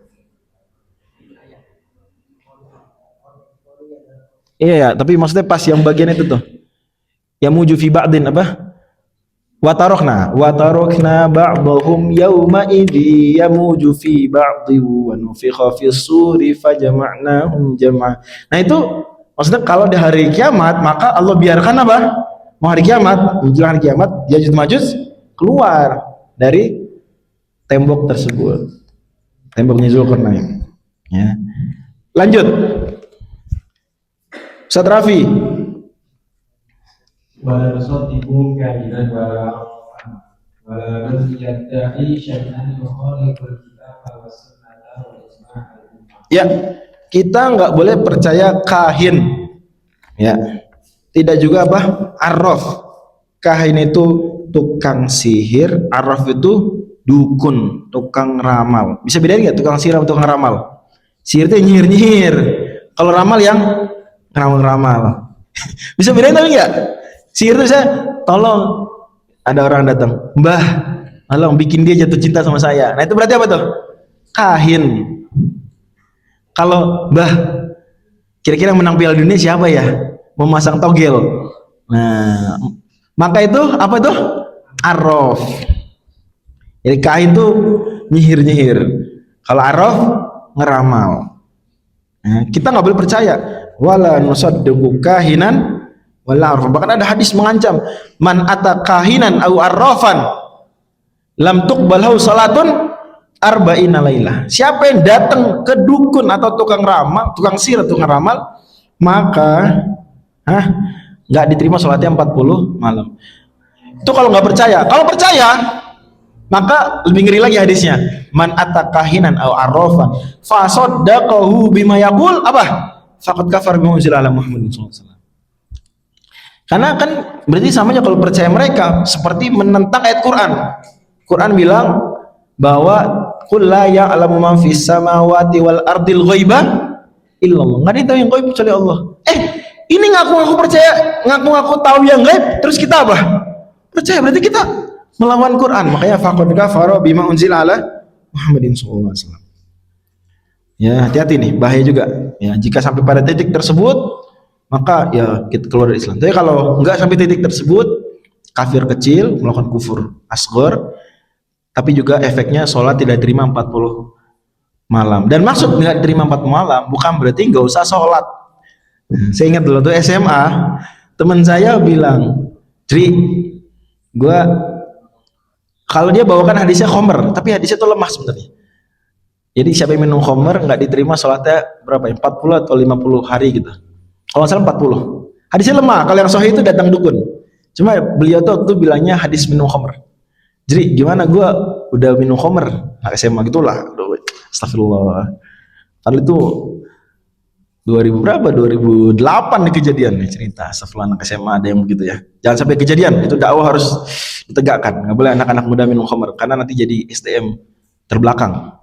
Iya ya, tapi maksudnya pas yang bagian itu tuh. Yamuju fi ba'din apa? Wa tarokna ba'dahum yawma idzi yamuju fi ba'di wa nufikha fis suri fajama'nahum jam'a. Nah itu maksudnya kalau di hari kiamat maka Allah biarkan apa? Mau hari kiamat, menjelang hari kiamat, Yajuj Majuj keluar dari tembok tersebut. Temboknya Zulkarnain. Ya. Lanjut. Ustaz Rafi. Wala nusaddiqu kahinan wala nuzjada'i syai'an yukhaliqul kitaba was sunnata wal ijma'al ummah. Ya, kita nggak boleh percaya kahin. Ya. Tidak juga apa? Arraf. Kahin itu tukang sihir, arraf itu dukun, tukang ramal. Bisa bedain nggak tukang sihir sama tukang ramal? Sihir itu nyihir-nyihir. Kalau ramal yang ramal-ramal. Bisa bedain tapi nggak? Sihir itu saya, tolong ada orang datang, Mbah, tolong bikin dia jatuh cinta sama saya. Nah itu berarti apa tuh? Kahin. Kalau Mbah, kira-kira menang Piala Dunia siapa ya? Memasang togel. Nah, maka itu apa tuh? Arraf. Jadi kahin tuh nyihir-nyihir. Kalau arraf ngeramal. Nah, kita nggak boleh percaya. Wala nusaddiqu kahinan wala arraf. Bahkan ada hadis mengancam, man ata kahinan au arrafan lam tuqbalhu salatun arba'ina lailah. Siapa yang datang ke dukun atau tukang ramal, tukang sihir, tukang ramal, maka nggak diterima sholatnya 40 malam. Itu kalau nggak percaya. Kalau percaya, maka lebih ngeri lagi hadisnya. Man atakahinan au arrafan fa saddaqahu bima yaqul apa? Faqad kafar bima unzila ala Muhammadin sallallahu alaihi wasallam. Karena kan berarti samanya kalau percaya mereka seperti menentang ayat Quran. Quran bilang bahwa qul la ya'lamu man fis samawati wal ardil ghaiba illallah. Enggak ada yang tahu yang gaib kecuali Allah. Ini ngaku-ngaku percaya, ngaku-ngaku tahu yang gaib, terus kita apa? Percaya, berarti kita melawan Quran. Makanya faqad kafara bima unzila ala Muhammadin sallallahu alaihi wasallam. Ya, hati-hati nih, bahaya juga. Ya, jika sampai pada titik tersebut, maka ya kita keluar dari Islam. Tapi kalau enggak sampai titik tersebut, kafir kecil, melakukan kufur asghar, tapi juga efeknya sholat tidak terima 40 malam. Dan maksud nggak terima 40 malam bukan berarti nggak usah sholat. Saya ingat dulu tuh SMA, teman saya bilang, Tri, gue kalau dia bawakan hadisnya khomer, tapi hadisnya tuh lemah sebenarnya. Jadi siapa yang minum khomer nggak diterima sholatnya berapa ya? 40 atau 50 hari gitu. Kalau nggak salah 40. Hadisnya lemah. Kalau yang sahih itu datang dukun. Cuma beliau tuh bilangnya hadis minum khomer. Jadi gimana, gue udah minum khomer anak SMA gitulah. Astagfirullah. Padahal itu 2000 berapa? 2008 nih kejadian nih cerita. Astagfirullah, anak SMA ada yang begitu ya. Jangan sampai kejadian. Itu dakwah harus ditegakkan. Nggak boleh anak-anak muda minum khomer karena nanti jadi STM terbelakang.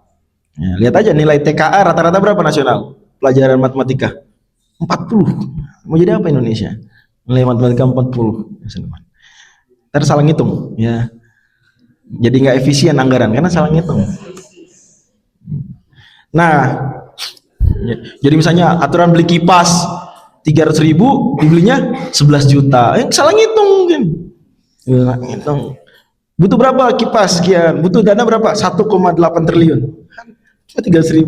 Ya, lihat aja nilai TKA rata-rata berapa nasional pelajaran matematika 40. Mau jadi apa Indonesia? Nilai matematika 40. Ntar salah ngitung ya, jadi nggak efisien anggaran karena salah ngitung. Nah ya, jadi misalnya aturan beli kipas 300.000 dibelinya 11 juta, salah ngitung mungkin ya, ngitung butuh berapa kipas sekian, butuh dana berapa 1,8 triliun. 300.000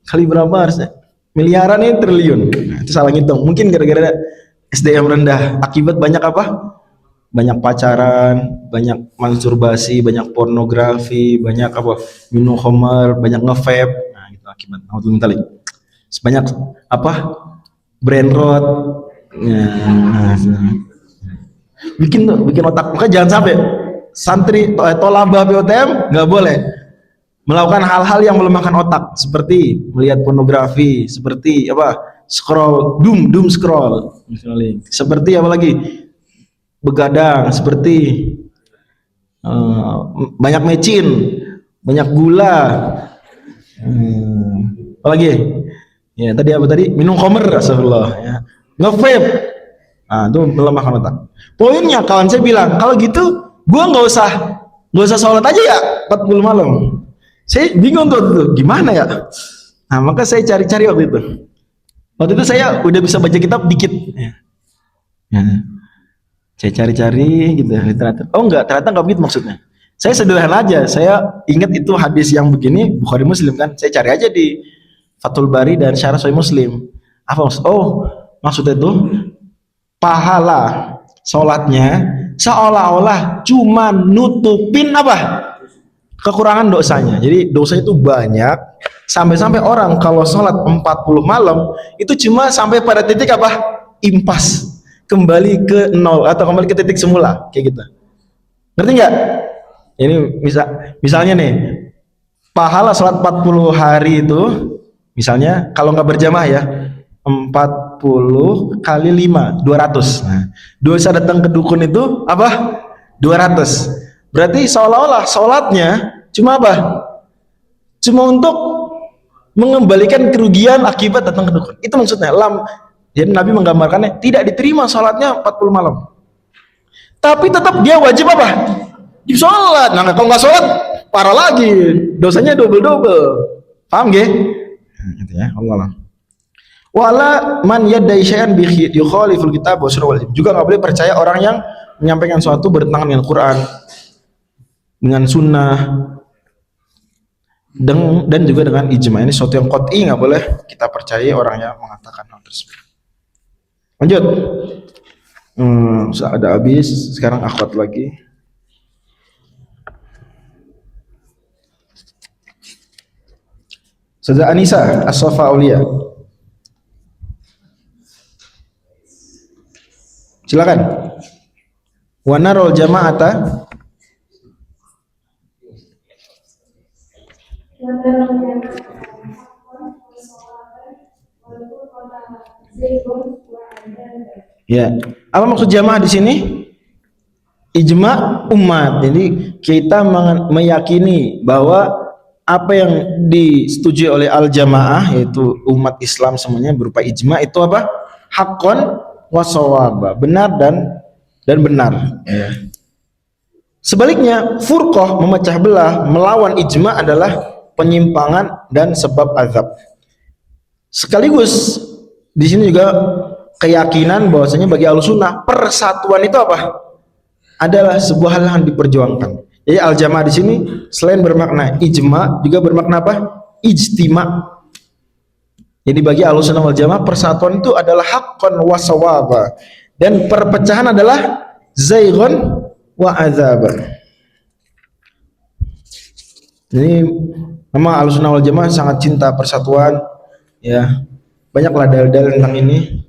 kali berapa harusnya? Miliaran ini triliun. Nah, itu salah ngitung. Mungkin gara-gara SDM rendah. Akibat banyak apa? Banyak pacaran, banyak masturbasi, banyak pornografi, banyak apa? Minum khamar, banyak nge-vape. Nah, itu akibat. Alhamdulillah. Sebanyak apa? Brain rot. Nah, bikin otak. Maka jangan sampai santri tolabah POTM nggak boleh melakukan hal-hal yang melemahkan otak, seperti melihat pornografi, seperti apa, scroll, doom scroll, misalnya, seperti apa lagi, begadang, seperti banyak mecin, banyak gula, apa lagi, ya tadi apa tadi, minum khamr, astagfirullah, ya, nge-vape, nah itu melemahkan otak. Poinnya kawan saya bilang, kalau gitu, gua nggak usah sholat aja ya, 40 malam. Saya bingung tuh, gimana ya? Nah, maka saya cari-cari waktu itu. Waktu itu saya udah bisa baca kitab dikit. Ya. Saya cari-cari gitu ya, literatur. Oh enggak, ternyata enggak begitu maksudnya. Saya sederhana aja. Saya ingat itu hadis yang begini, Bukhari Muslim kan. Saya cari aja di Fathul Bari dan Syarah Sahih Muslim. Apa maksud? Oh, maksudnya itu pahala sholatnya seolah-olah cuma nutupin apa? Kekurangan dosanya. Jadi dosa itu banyak sampai-sampai orang kalau sholat 40 malam itu cuma sampai pada titik apa? Impas, kembali ke nol atau kembali ke titik semula kayak gitu. Ngerti nggak? Ini misalnya nih, pahala sholat 40 hari itu misalnya kalau nggak berjamaah ya 40 kali 5 200. Nah, dosa datang ke dukun itu apa? 200. Berarti seolah-olah sholatnya cuma apa? Cuma untuk mengembalikan kerugian akibat datang ke dukun. Itu maksudnya. Jadi Nabi menggambarkannya tidak diterima sholatnya 40 malam. Tapi tetap dia wajib apa? Di sholat. Nah kalau nggak sholat parah lagi, dosanya double. Paham gak? Gitu ya, Allah. Wala man yaddai syai'an bi yukhaliful kitab wa sunnah wal ijma'. Juga nggak boleh percaya orang yang menyampaikan sesuatu bertentangan dengan Quran, dengan sunnah, dan juga dengan ijma. Ini sesuatu yang qat'i, nggak boleh kita percaya orang yang mengatakan hal tersebut. Lanjut. Sudah ada habis, sekarang akhwat lagi. Ustazah Anisa As-Safa Aulia. Silakan. Wa narul jama'ata ya, apa maksud jamaah di sini? Ijma umat. Jadi kita meyakini bahwa apa yang disetujui oleh al-jamaah, yaitu umat Islam semuanya berupa ijma, itu apa? Haqqan wa shawaba, benar dan benar, ya. Sebaliknya, furqah, memecah belah, melawan ijma adalah penyimpangan dan sebab azab. Sekaligus di sini juga keyakinan bahwasanya bagi Ahlussunnah persatuan itu apa? Adalah sebuah hal yang diperjuangkan. Jadi al-jamaah di sini selain bermakna ijma juga bermakna apa? Ijtima. Jadi bagi Ahlussunnah wal Jamaah persatuan itu adalah haqqan wa shawaba, dan perpecahan adalah zaighun wa azab. Jadi memang Ahlussunnah wal Jamaah sangat cinta persatuan, ya. Banyaklah dalil-dalil tentang ini.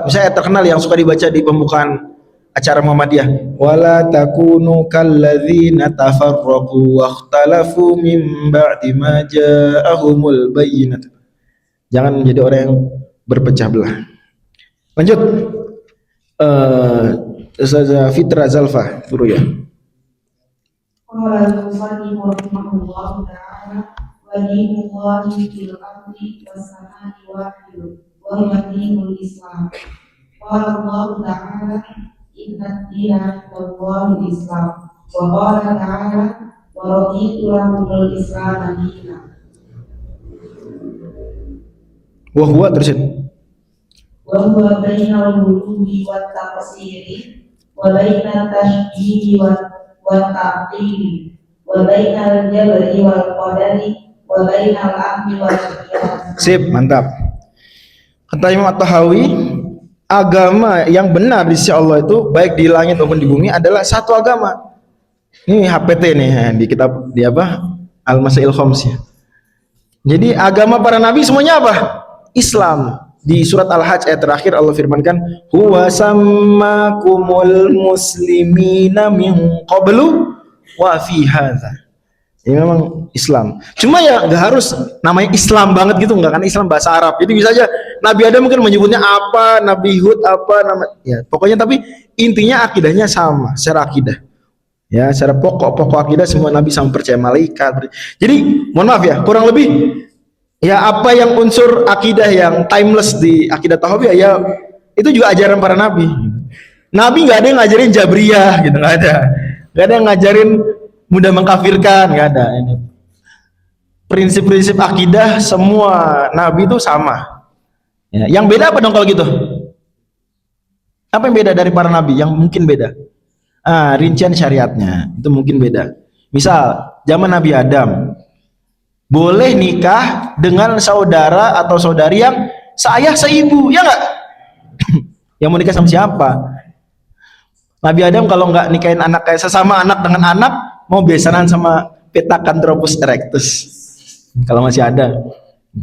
Misalnya terkenal yang suka dibaca di pembukaan acara Muhammadiyah, wala takunu kalladzina tafarraqu wakhtalafu min ba'di ma ja'ahumul bayyinat. Jangan menjadi orang yang berpecah belah. Lanjut, Ustazah Fitra Zalfa Furu ya. Qala al-musannif rahimahullahu ta'ala wa dinullahi fil ardi was samai wahid wa dinul Islam. Qala Allah ta'ala inna ad-dina indallahi al-Islam. Wa qala ta'ala wa raditu lahumul Islam dinan. Wa huwa terusin. Wa huwa bainal wuluhi wat taqsiri wa bainal tashbihi wat ta'tili wa bainal jabri wal qadari wa bainal amri wal qiyas. Sip, mantap. Kata Imam At-Tahawi, agama yang benar di sisi Allah itu baik di langit maupun di bumi adalah satu agama. Ini HPT nih di kitab di apa? Al-Masail Khams ya. Jadi agama para nabi semuanya apa? Islam. Di surat Al-Hajj ayat terakhir Allah firmankan, huwa sammakumul muslimina min qablu wa fi hadza. Ini memang Islam. Cuma ya nggak harus namanya Islam banget gitu, nggak, kan Islam bahasa Arab. Jadi bisa aja Nabi Adam mungkin menyebutnya apa, Nabi Hud apa nama, ya pokoknya, tapi intinya akidahnya sama secara akidah. Ya, secara pokok akidah semua Nabi sama percaya malaikat. Jadi mohon maaf ya, kurang lebih ya apa yang unsur akidah yang timeless di akidah Tahawiyah ya itu juga ajaran para nabi. Nabi nggak ada yang ngajarin Jabriyah gitu, nggak ada yang ngajarin mudah mengkafirkan, nggak ada. Ini prinsip-prinsip akidah semua nabi itu sama. Ya, yang beda apa dong kalau gitu? Apa yang beda dari para nabi? Yang mungkin beda? Rincian syariatnya itu mungkin beda. Misal zaman Nabi Adam boleh nikah dengan saudara atau saudari yang seayah seibu, ya nggak? Yang mau nikah sama siapa? Nabi Adam kalau nggak nikahin anak kayak sesama anak dengan anak, mau besaran sama Pithecanthropus erectus kalau masih ada,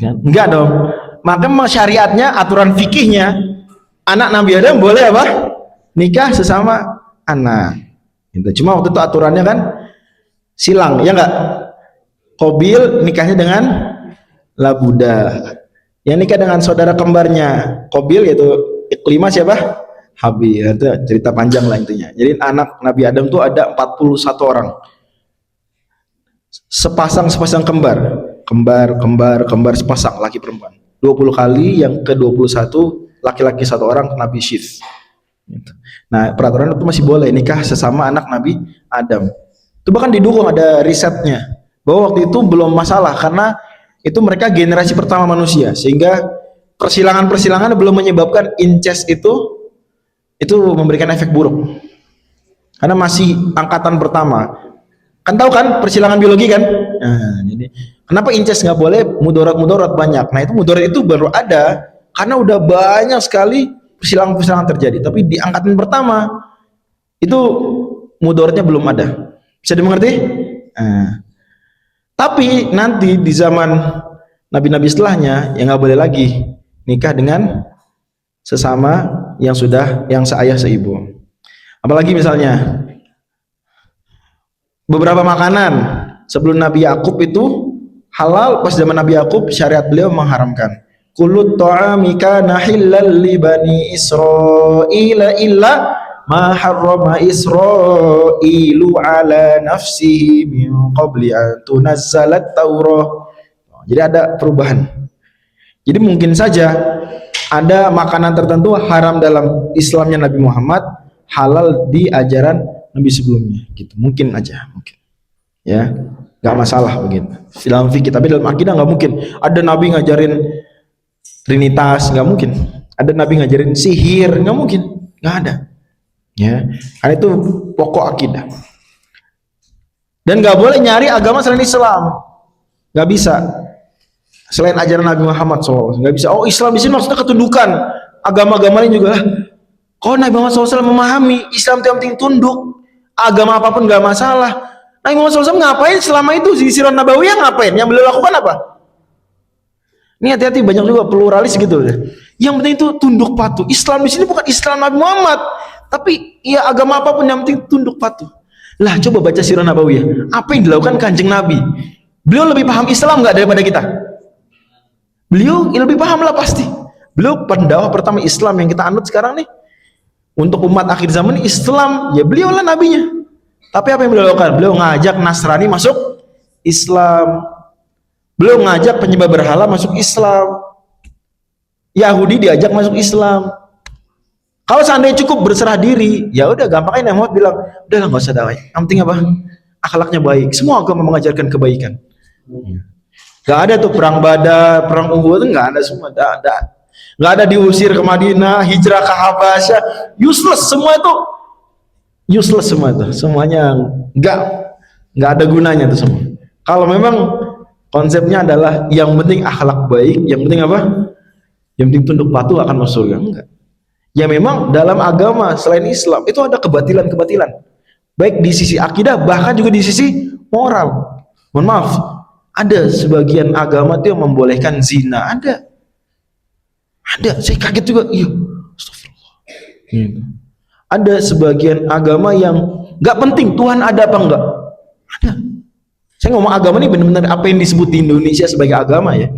enggak dong. Maka syariatnya, aturan fikihnya, anak Nabi Adam boleh apa? Nikah sesama anak. Gitu. Cuma waktu itu aturannya kan silang, ya enggak? Qabil nikahnya dengan Labuda. Yang nikah dengan saudara kembarnya Qabil yaitu Iklimah siapa? Habil. Itu cerita panjang lah intinya. Jadi anak Nabi Adam tuh ada 41 orang. Sepasang kembar sepasang laki perempuan. 20 kali, yang ke-21 laki-laki satu orang, Nabi Syith. Gitu. Nah, peraturan itu masih boleh nikah sesama anak Nabi Adam. Itu bahkan didukung, ada risetnya bahwa waktu itu belum masalah karena itu mereka generasi pertama manusia, sehingga persilangan belum menyebabkan incest itu memberikan efek buruk karena masih angkatan pertama. Kan tahu kan persilangan biologi kan? Nah, jadi kenapa incest nggak boleh? Mudarat banyak. Nah, itu mudarat itu baru ada karena udah banyak sekali persilangan terjadi, tapi di angkatan pertama itu mudaratnya belum ada. Bisa dimengerti? Tapi nanti di zaman nabi-nabi setelahnya ya nggak boleh lagi nikah dengan sesama yang seayah seibu. Apalagi misalnya beberapa makanan sebelum Nabi Yakub itu halal, pas zaman Nabi Yakub syariat beliau mengharamkan. Kullu ta'ami kana halal li bani Israila illa ma harrama Israilu ala nafsihi min qabli an tunazzalat Taurah. Jadi ada perubahan. Jadi mungkin saja ada makanan tertentu haram dalam Islamnya Nabi Muhammad, halal di ajaran Nabi sebelumnya gitu. Mungkin aja, mungkin. Ya, nggak masalah begitu. Dalam fikih, tapi dalam akidah nggak mungkin. Ada Nabi ngajarin Trinitas, nggak mungkin. Ada Nabi ngajarin sihir, nggak mungkin. Nggak ada. Ya, karena itu pokok akidah. Dan nggak boleh nyari agama selain Islam. Nggak bisa. Selain ajaran Nabi Muhammad SAW, nggak bisa. Oh, Islam di sini maksudnya ketundukan. Agama-agama lain juga lah. Kalau Nabi Muhammad SAW memahami Islam itu yang penting tunduk, agama apapun nggak masalah. Nabi Muhammad SAW ngapain selama itu di Sirah Nabawiyah ngapain? Yang beliau lakukan apa? Ini hati-hati, banyak juga pluralis gitu. Yang penting itu tunduk patuh. Islam di sini bukan Islam Nabi Muhammad, tapi ya agama apapun yang penting tunduk patuh. Lah coba baca Sirah Nabawiyah. Apa yang dilakukan Kanjeng Nabi? Beliau lebih paham Islam nggak daripada kita? Beliau lebih paham lah pasti. Beliau pendakwah pertama Islam yang kita anut sekarang nih. Untuk umat akhir zaman ini Islam, ya beliau lah nabinya. Tapi apa yang beliau lakukan? Beliau ngajak Nasrani masuk Islam. Beliau ngajak penyembah berhala masuk Islam. Yahudi diajak masuk Islam. Kalau seandainya cukup berserah diri, ya udah gampang aja Muhammad bilang, udahlah nggak usah dakwah. Yang penting apa? Akhlaknya baik. Semua agama mengajarkan kebaikan. Gak ada tuh perang Badar, perang Uhud, nggak ada semua, nggak ada diusir ke Madinah, hijrah ke Habasyah, useless semua itu, useless semua itu, semuanya nggak ada gunanya tuh semua. Kalau memang konsepnya adalah yang penting akhlak baik, yang penting apa? Yang penting tunduk patuh akan masuk surga, enggak. Ya memang dalam agama selain Islam itu ada kebatilan-kebatilan, baik di sisi akidah bahkan juga di sisi moral. Mohon maaf. Ada sebagian agama itu yang membolehkan zina, ada, saya kaget juga, iya, astagfirullah. Gitu. Ada sebagian agama yang nggak penting Tuhan ada apa enggak, ada. Saya ngomong agama ini benar-benar apa yang disebut di Indonesia sebagai agama ya.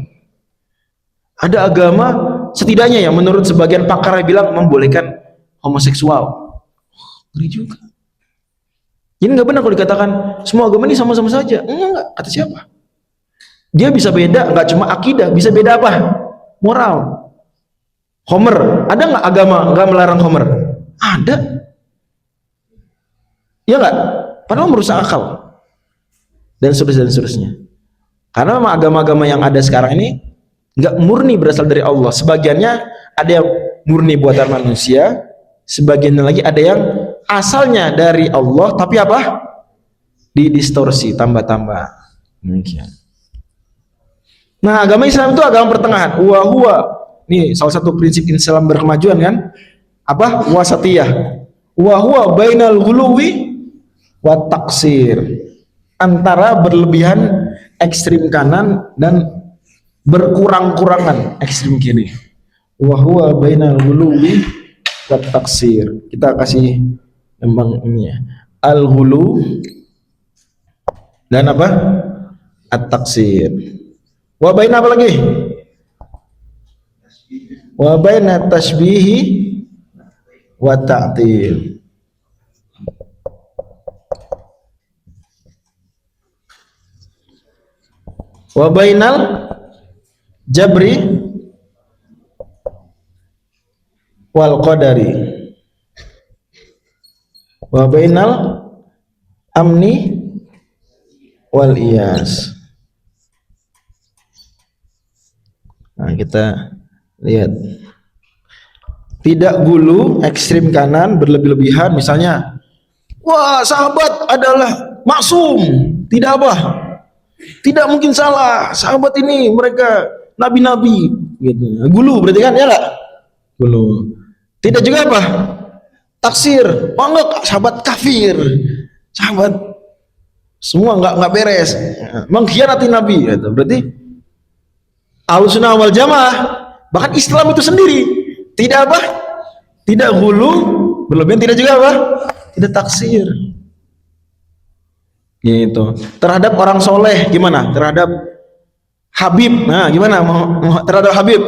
Ada agama setidaknya ya menurut sebagian pakar yang bilang membolehkan homoseksual, ngeri juga. Jadi nggak benar kalau dikatakan semua agama ini sama-sama saja, enggak, kata siapa? Dia bisa beda, nggak cuma akidah, bisa beda apa? Moral. Homer, ada nggak agama nggak melarang Homer? Ada. Ya nggak? Padahal merusak akal. Dan seterusnya. Karena memang agama-agama yang ada sekarang ini nggak murni berasal dari Allah. Sebagiannya ada yang murni buatan manusia, sebagiannya lagi ada yang asalnya dari Allah, tapi apa? Didistorsi, tambah-tambah. Demikian. Nah, agama Islam itu agama pertengahan. Huwa. Nih salah satu prinsip Islam berkemajuan kan? Apa? Wasatiyah. Huwa bainal ghuluwi wa taksir. Antara berlebihan ekstrim kanan dan berkurang-kurangan ekstrim kiri. Huwa bainal ghuluwi wa taksir. Kita kasih memang ini ya. Al-ghulu dan apa? At-taksir. Wa baina apa lagi? Wa baina tasbihi wa ta'til. Wa bainal jabri wal qadari. Wa bainal amni wal iyas. Nah, kita lihat. Tidak gulu, ekstrim kanan, berlebih-lebihan, misalnya, wah sahabat adalah maksum, tidak apa, tidak mungkin salah, sahabat ini mereka nabi-nabi, gitu. Gulu berarti kan, ya nggak? Gulu. Tidak juga apa? Taksir, oh enggak, sahabat kafir, sahabat semua nggak beres, mengkhianati nabi, gitu. Berarti Ahlussunnah wal Jamaah, bahkan Islam itu sendiri tidak apa? Tidak gulu, berlebihan, tidak juga apa? Tidak taksir. Gitu. Terhadap orang soleh gimana? Terhadap Habib, nah gimana? Terhadap Habib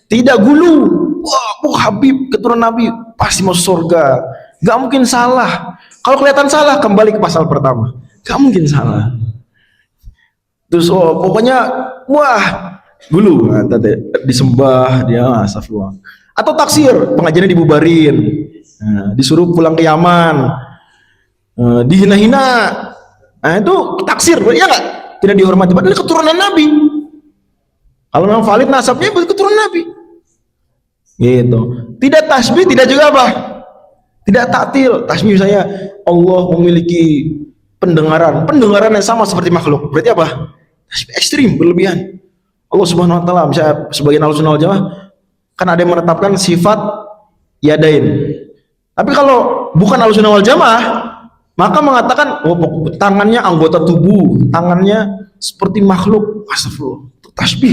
tidak gulu. Wah, Habib keturunan Nabi pasti masuk surga. Gak mungkin salah. Kalau kelihatan salah, kembali ke pasal pertama. Gak mungkin salah. Terus pokoknya wah dulu disembah dia astagfirullah. Atau taksir, pengajiannya dibubarin. Nah, disuruh pulang ke Yaman. Dihina-hina. Nah, itu taksir, ya enggak? Tidak dihormati padahal keturunan Nabi. Kalau memang valid nasabnya keturunan Nabi. Gitu. Tidak tasbih, tidak juga apa? Tidak taktil. Tasbih misalnya Allah memiliki pendengaran yang sama seperti makhluk. Berarti apa? Tasbih ekstrim, berlebihan. Allah Subhanahu wa taala, misalnya sebagian Ahlussunnah wal Jamaah kan ada yang menetapkan sifat yadain. Tapi kalau bukan Ahlussunnah wal Jamaah, maka mengatakan tangannya anggota tubuh, tangannya seperti makhluk. Astagfirullah. Itu tasbih.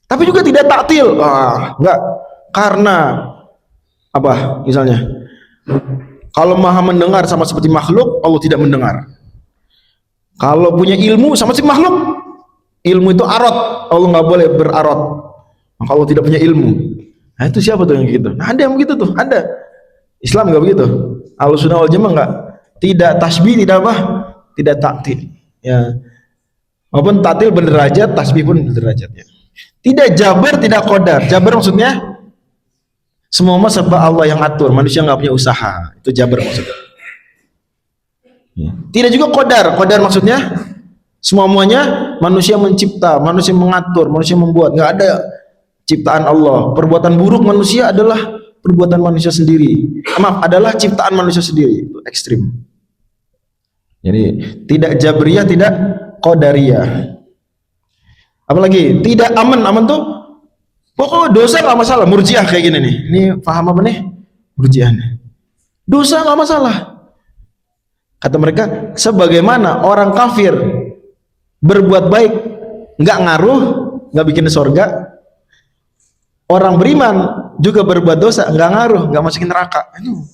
Tapi juga tidak taktil. Enggak. Karena apa? Misalnya kalau Maha mendengar sama seperti makhluk, Allah tidak mendengar. Kalau punya ilmu sama seperti makhluk, ilmu itu arot, Allah nggak boleh berarot. Maka Allah tidak punya ilmu. Nah itu siapa tuh yang gitu? Nah ada yang begitu tuh, ada. Islam nggak begitu. Ahlussunnah wal Jamaah nggak. Tidak tasbih, tidak apa? Tidak taktil. Ya. Maupun taktil berderajat, tasbih pun berderajat. Ya. Tidak jabar, tidak qadar. Jabar maksudnya semua serba Allah yang atur, manusia nggak punya usaha. Itu jabar maksudnya. Ya. Tidak juga qadar. Qadar maksudnya semuanya manusia mencipta, manusia mengatur, manusia membuat. Nggak ada ciptaan Allah. Perbuatan buruk manusia adalah perbuatan manusia sendiri. Maaf, adalah ciptaan manusia sendiri. Itu ekstrim. Jadi tidak jabriyah, tidak qadariyah. Apalagi tidak aman. Aman tuh pokoknya dosa nggak masalah. Murjiah kayak gini nih. Ini paham apa nih? Murjiah nih. Dosa nggak masalah. Kata mereka, sebagaimana orang kafir berbuat baik nggak ngaruh, nggak bikin surga. Orang beriman juga berbuat dosa nggak ngaruh, nggak masukin neraka. Itu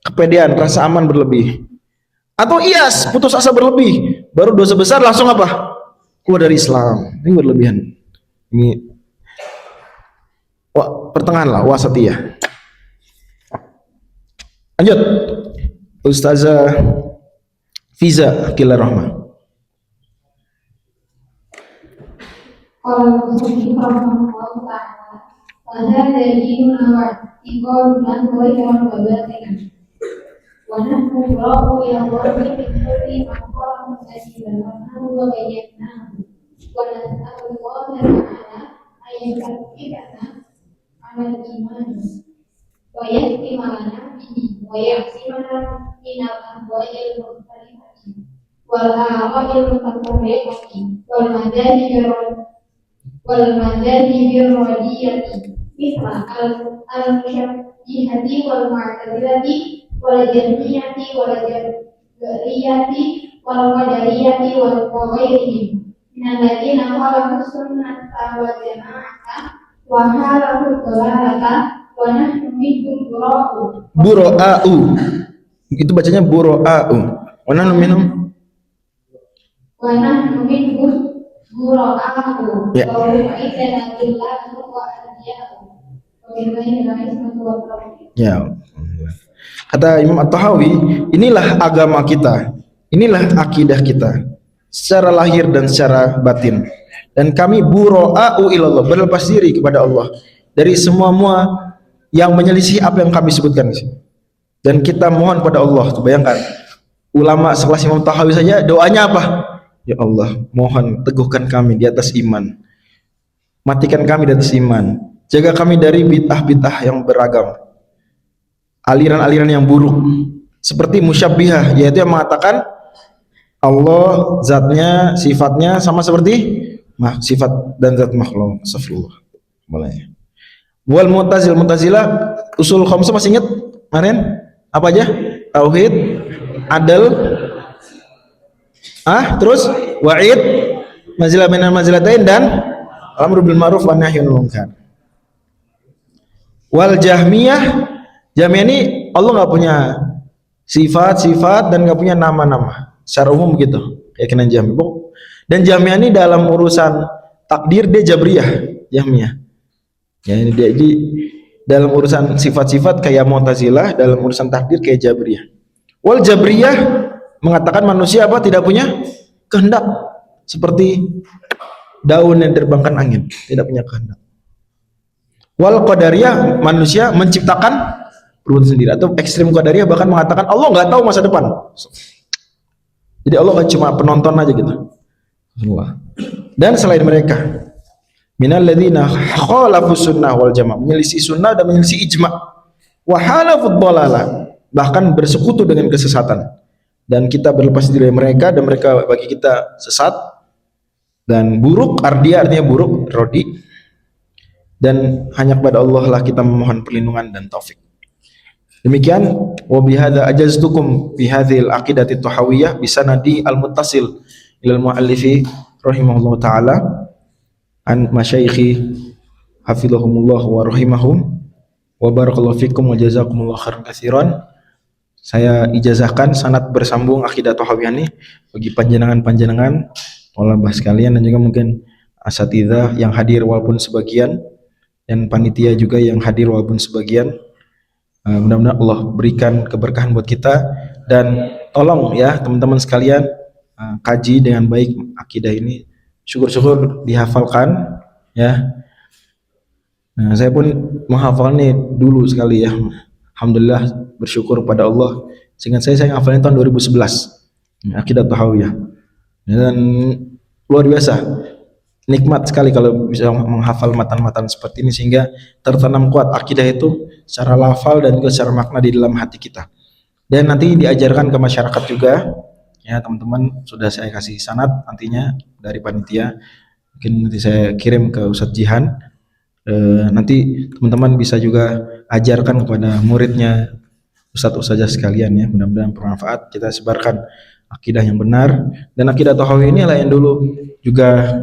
kepedean, rasa aman berlebih. Atau iyas, putus asa berlebih, baru dosa besar langsung apa? Keluar dari Islam. Ini berlebihan. Ini pertengahan lah, wasatiyah. Lanjut. Ustazah Fiza Akila Rahmah. Kalau muslim rahimahullah ta'ala pada dari menawar ikon dan boy yang berbatin warna kurau yang warna pintu mangkol menjadi warna dua kayaknya warna Allah ta'ala ayat kita amal iman wayat imana ini wayat imana inal wayat mutsalihati wal awal mutsalihati wal madani والمذاهب الرديئة مثل المشبهة والمعتزلة والجهمية والجبرية والقدرية وغيرهم من الذين خالفوا السنة والجماعة وحاربوا الضلالة ونحن منهم Bura'u. Itu bacanya bura'u. Wa nahnu minhum Ya. Ya. Kata Imam At-Tahawi, inilah agama kita, inilah akidah kita, secara lahir dan secara batin. Dan kami bura'u ilallah, berlepas diri kepada Allah dari semua yang menyelisih apa yang kami sebutkan. Dan kita mohon pada Allah. Tuh, bayangkan, ulama sekelas Imam Tahawi saja doanya apa? Ya Allah, mohon teguhkan kami di atas iman, matikan kami di atas iman, jaga kami dari bid'ah-bid'ah yang beragam, aliran-aliran yang buruk, seperti musyabbihah, yaitu yang mengatakan Allah zatnya, sifatnya sama seperti sifat dan zat makhluk. Astagfirullah. Wal Mu'tazilah, usul khamsah masih ingat kemarin? Apa aja? Tauhid, adl, terus wa'id, mazilah minal mazilatain, dan amru bil ma'ruf wa nahyi anil munkar. Wal Jahmiyah ini Allah nggak punya sifat-sifat dan nggak punya nama-nama secara umum begitu, keyakinan Jahmiyah. Dan Jahmiyah ini dalam urusan takdir dia Jabriyah, Jahmiyah. Ya, dalam urusan sifat-sifat kayak Mu'tazilah, dalam urusan takdir kayak Jabriyah. Wal Jabriyah mengatakan manusia apa? Tidak punya kehendak, seperti daun yang terbangkan angin, tidak punya kehendak. Wal Qadariyah manusia menciptakan perbuatan sendiri, atau ekstrim Qadariyah bahkan mengatakan Allah nggak tahu masa depan. Jadi Allah kan cuma penonton aja gitu. Dan selain mereka, minal ladzina khalafu sunnah wal jamaah, menyelisih sunnah dan menyelisih ijma', wa halafud dhalalah, bahkan bersekutu dengan kesesatan. Dan kita berlepas diri dari mereka, dan mereka bagi kita sesat dan buruk. Ardia artinya buruk, rodi. Dan hanya kepada Allah lah kita memohon perlindungan dan taufik. Demikian, wa bihadza ajaztukum fi hadhil aqidati tuhawiyah bisanadi al-muttasil ilal muallifi rahimahullah taala an masyayikhi hafizahumullah wa rahimahum wa barakallahu fikum wa jazakumullah khairan katsiran. Saya ijazahkan sanad bersambung akidah tuhawiyah ini bagi panjenengan-panjenengan ulama sekalian, dan juga mungkin asatidzah yang hadir walaupun sebagian, dan panitia juga yang hadir walaupun sebagian. Mudah-mudahan Allah berikan keberkahan buat kita, dan tolong ya teman-teman sekalian kaji dengan baik akidah ini, syukur-syukur dihafalkan ya. Nah, saya pun menghafal nih dulu sekali ya, alhamdulillah bersyukur pada Allah, sehingga saya ngafalnya tahun 2011 akidah tahawiyah, dan luar biasa nikmat sekali kalau bisa menghafal matan-matan seperti ini, sehingga tertanam kuat akidah itu secara lafal dan juga secara makna di dalam hati kita, dan nanti diajarkan ke masyarakat juga ya teman-teman. Sudah saya kasih sanad nantinya dari panitia, mungkin nanti saya kirim ke Ustadz Jihan, nanti teman-teman bisa juga ajarkan kepada muridnya, ustadz-ustadzah sekalian ya. Mudah-mudahan bermanfaat, kita sebarkan akidah yang benar. Dan akidah tahawiyah ini lah yang dulu juga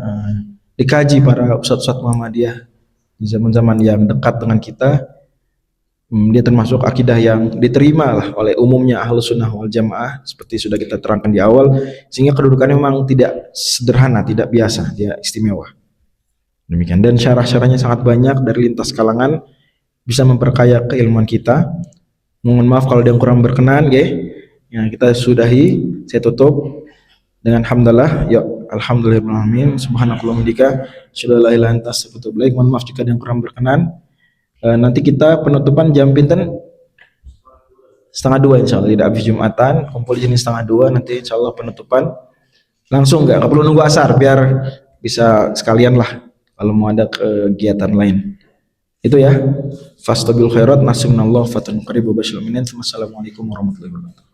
dikaji para ustadz-ustadz Muhammadiyah di zaman-zaman yang dekat dengan kita. Dia termasuk akidah yang diterima lah oleh umumnya Ahlus Sunnah wal Jamaah, seperti sudah kita terangkan di awal, sehingga kedudukannya memang tidak sederhana, tidak biasa, dia istimewa. Demikian, dan syarah-syarahnya sangat banyak dari lintas kalangan, bisa memperkaya keilmuan kita. Mohon maaf kalau ada yang kurang berkenan, ya kita sudahi. Saya tutup dengan hamdalah. Ya, alhamdulillahirabbil alamin. Subhanakallahumma bika, asyhadu an la ilaha illa anta astaghfiruka wa atubu ilaik. Mohon maaf jika ada yang kurang berkenan. Nanti kita penutupan jam pinten 1:30 insyaallah, tidak habis Jumatan, kumpul di sini 1:30, nanti insyaallah penutupan langsung, nggak perlu nunggu asar, biar bisa sekalian lah kalau mau ada kegiatan lain. Itu ya. Fastabil khairat, nasunallahu fatun qarib wa basyiril mu'minin. Wassalamualaikum warahmatullahi wabarakatuh.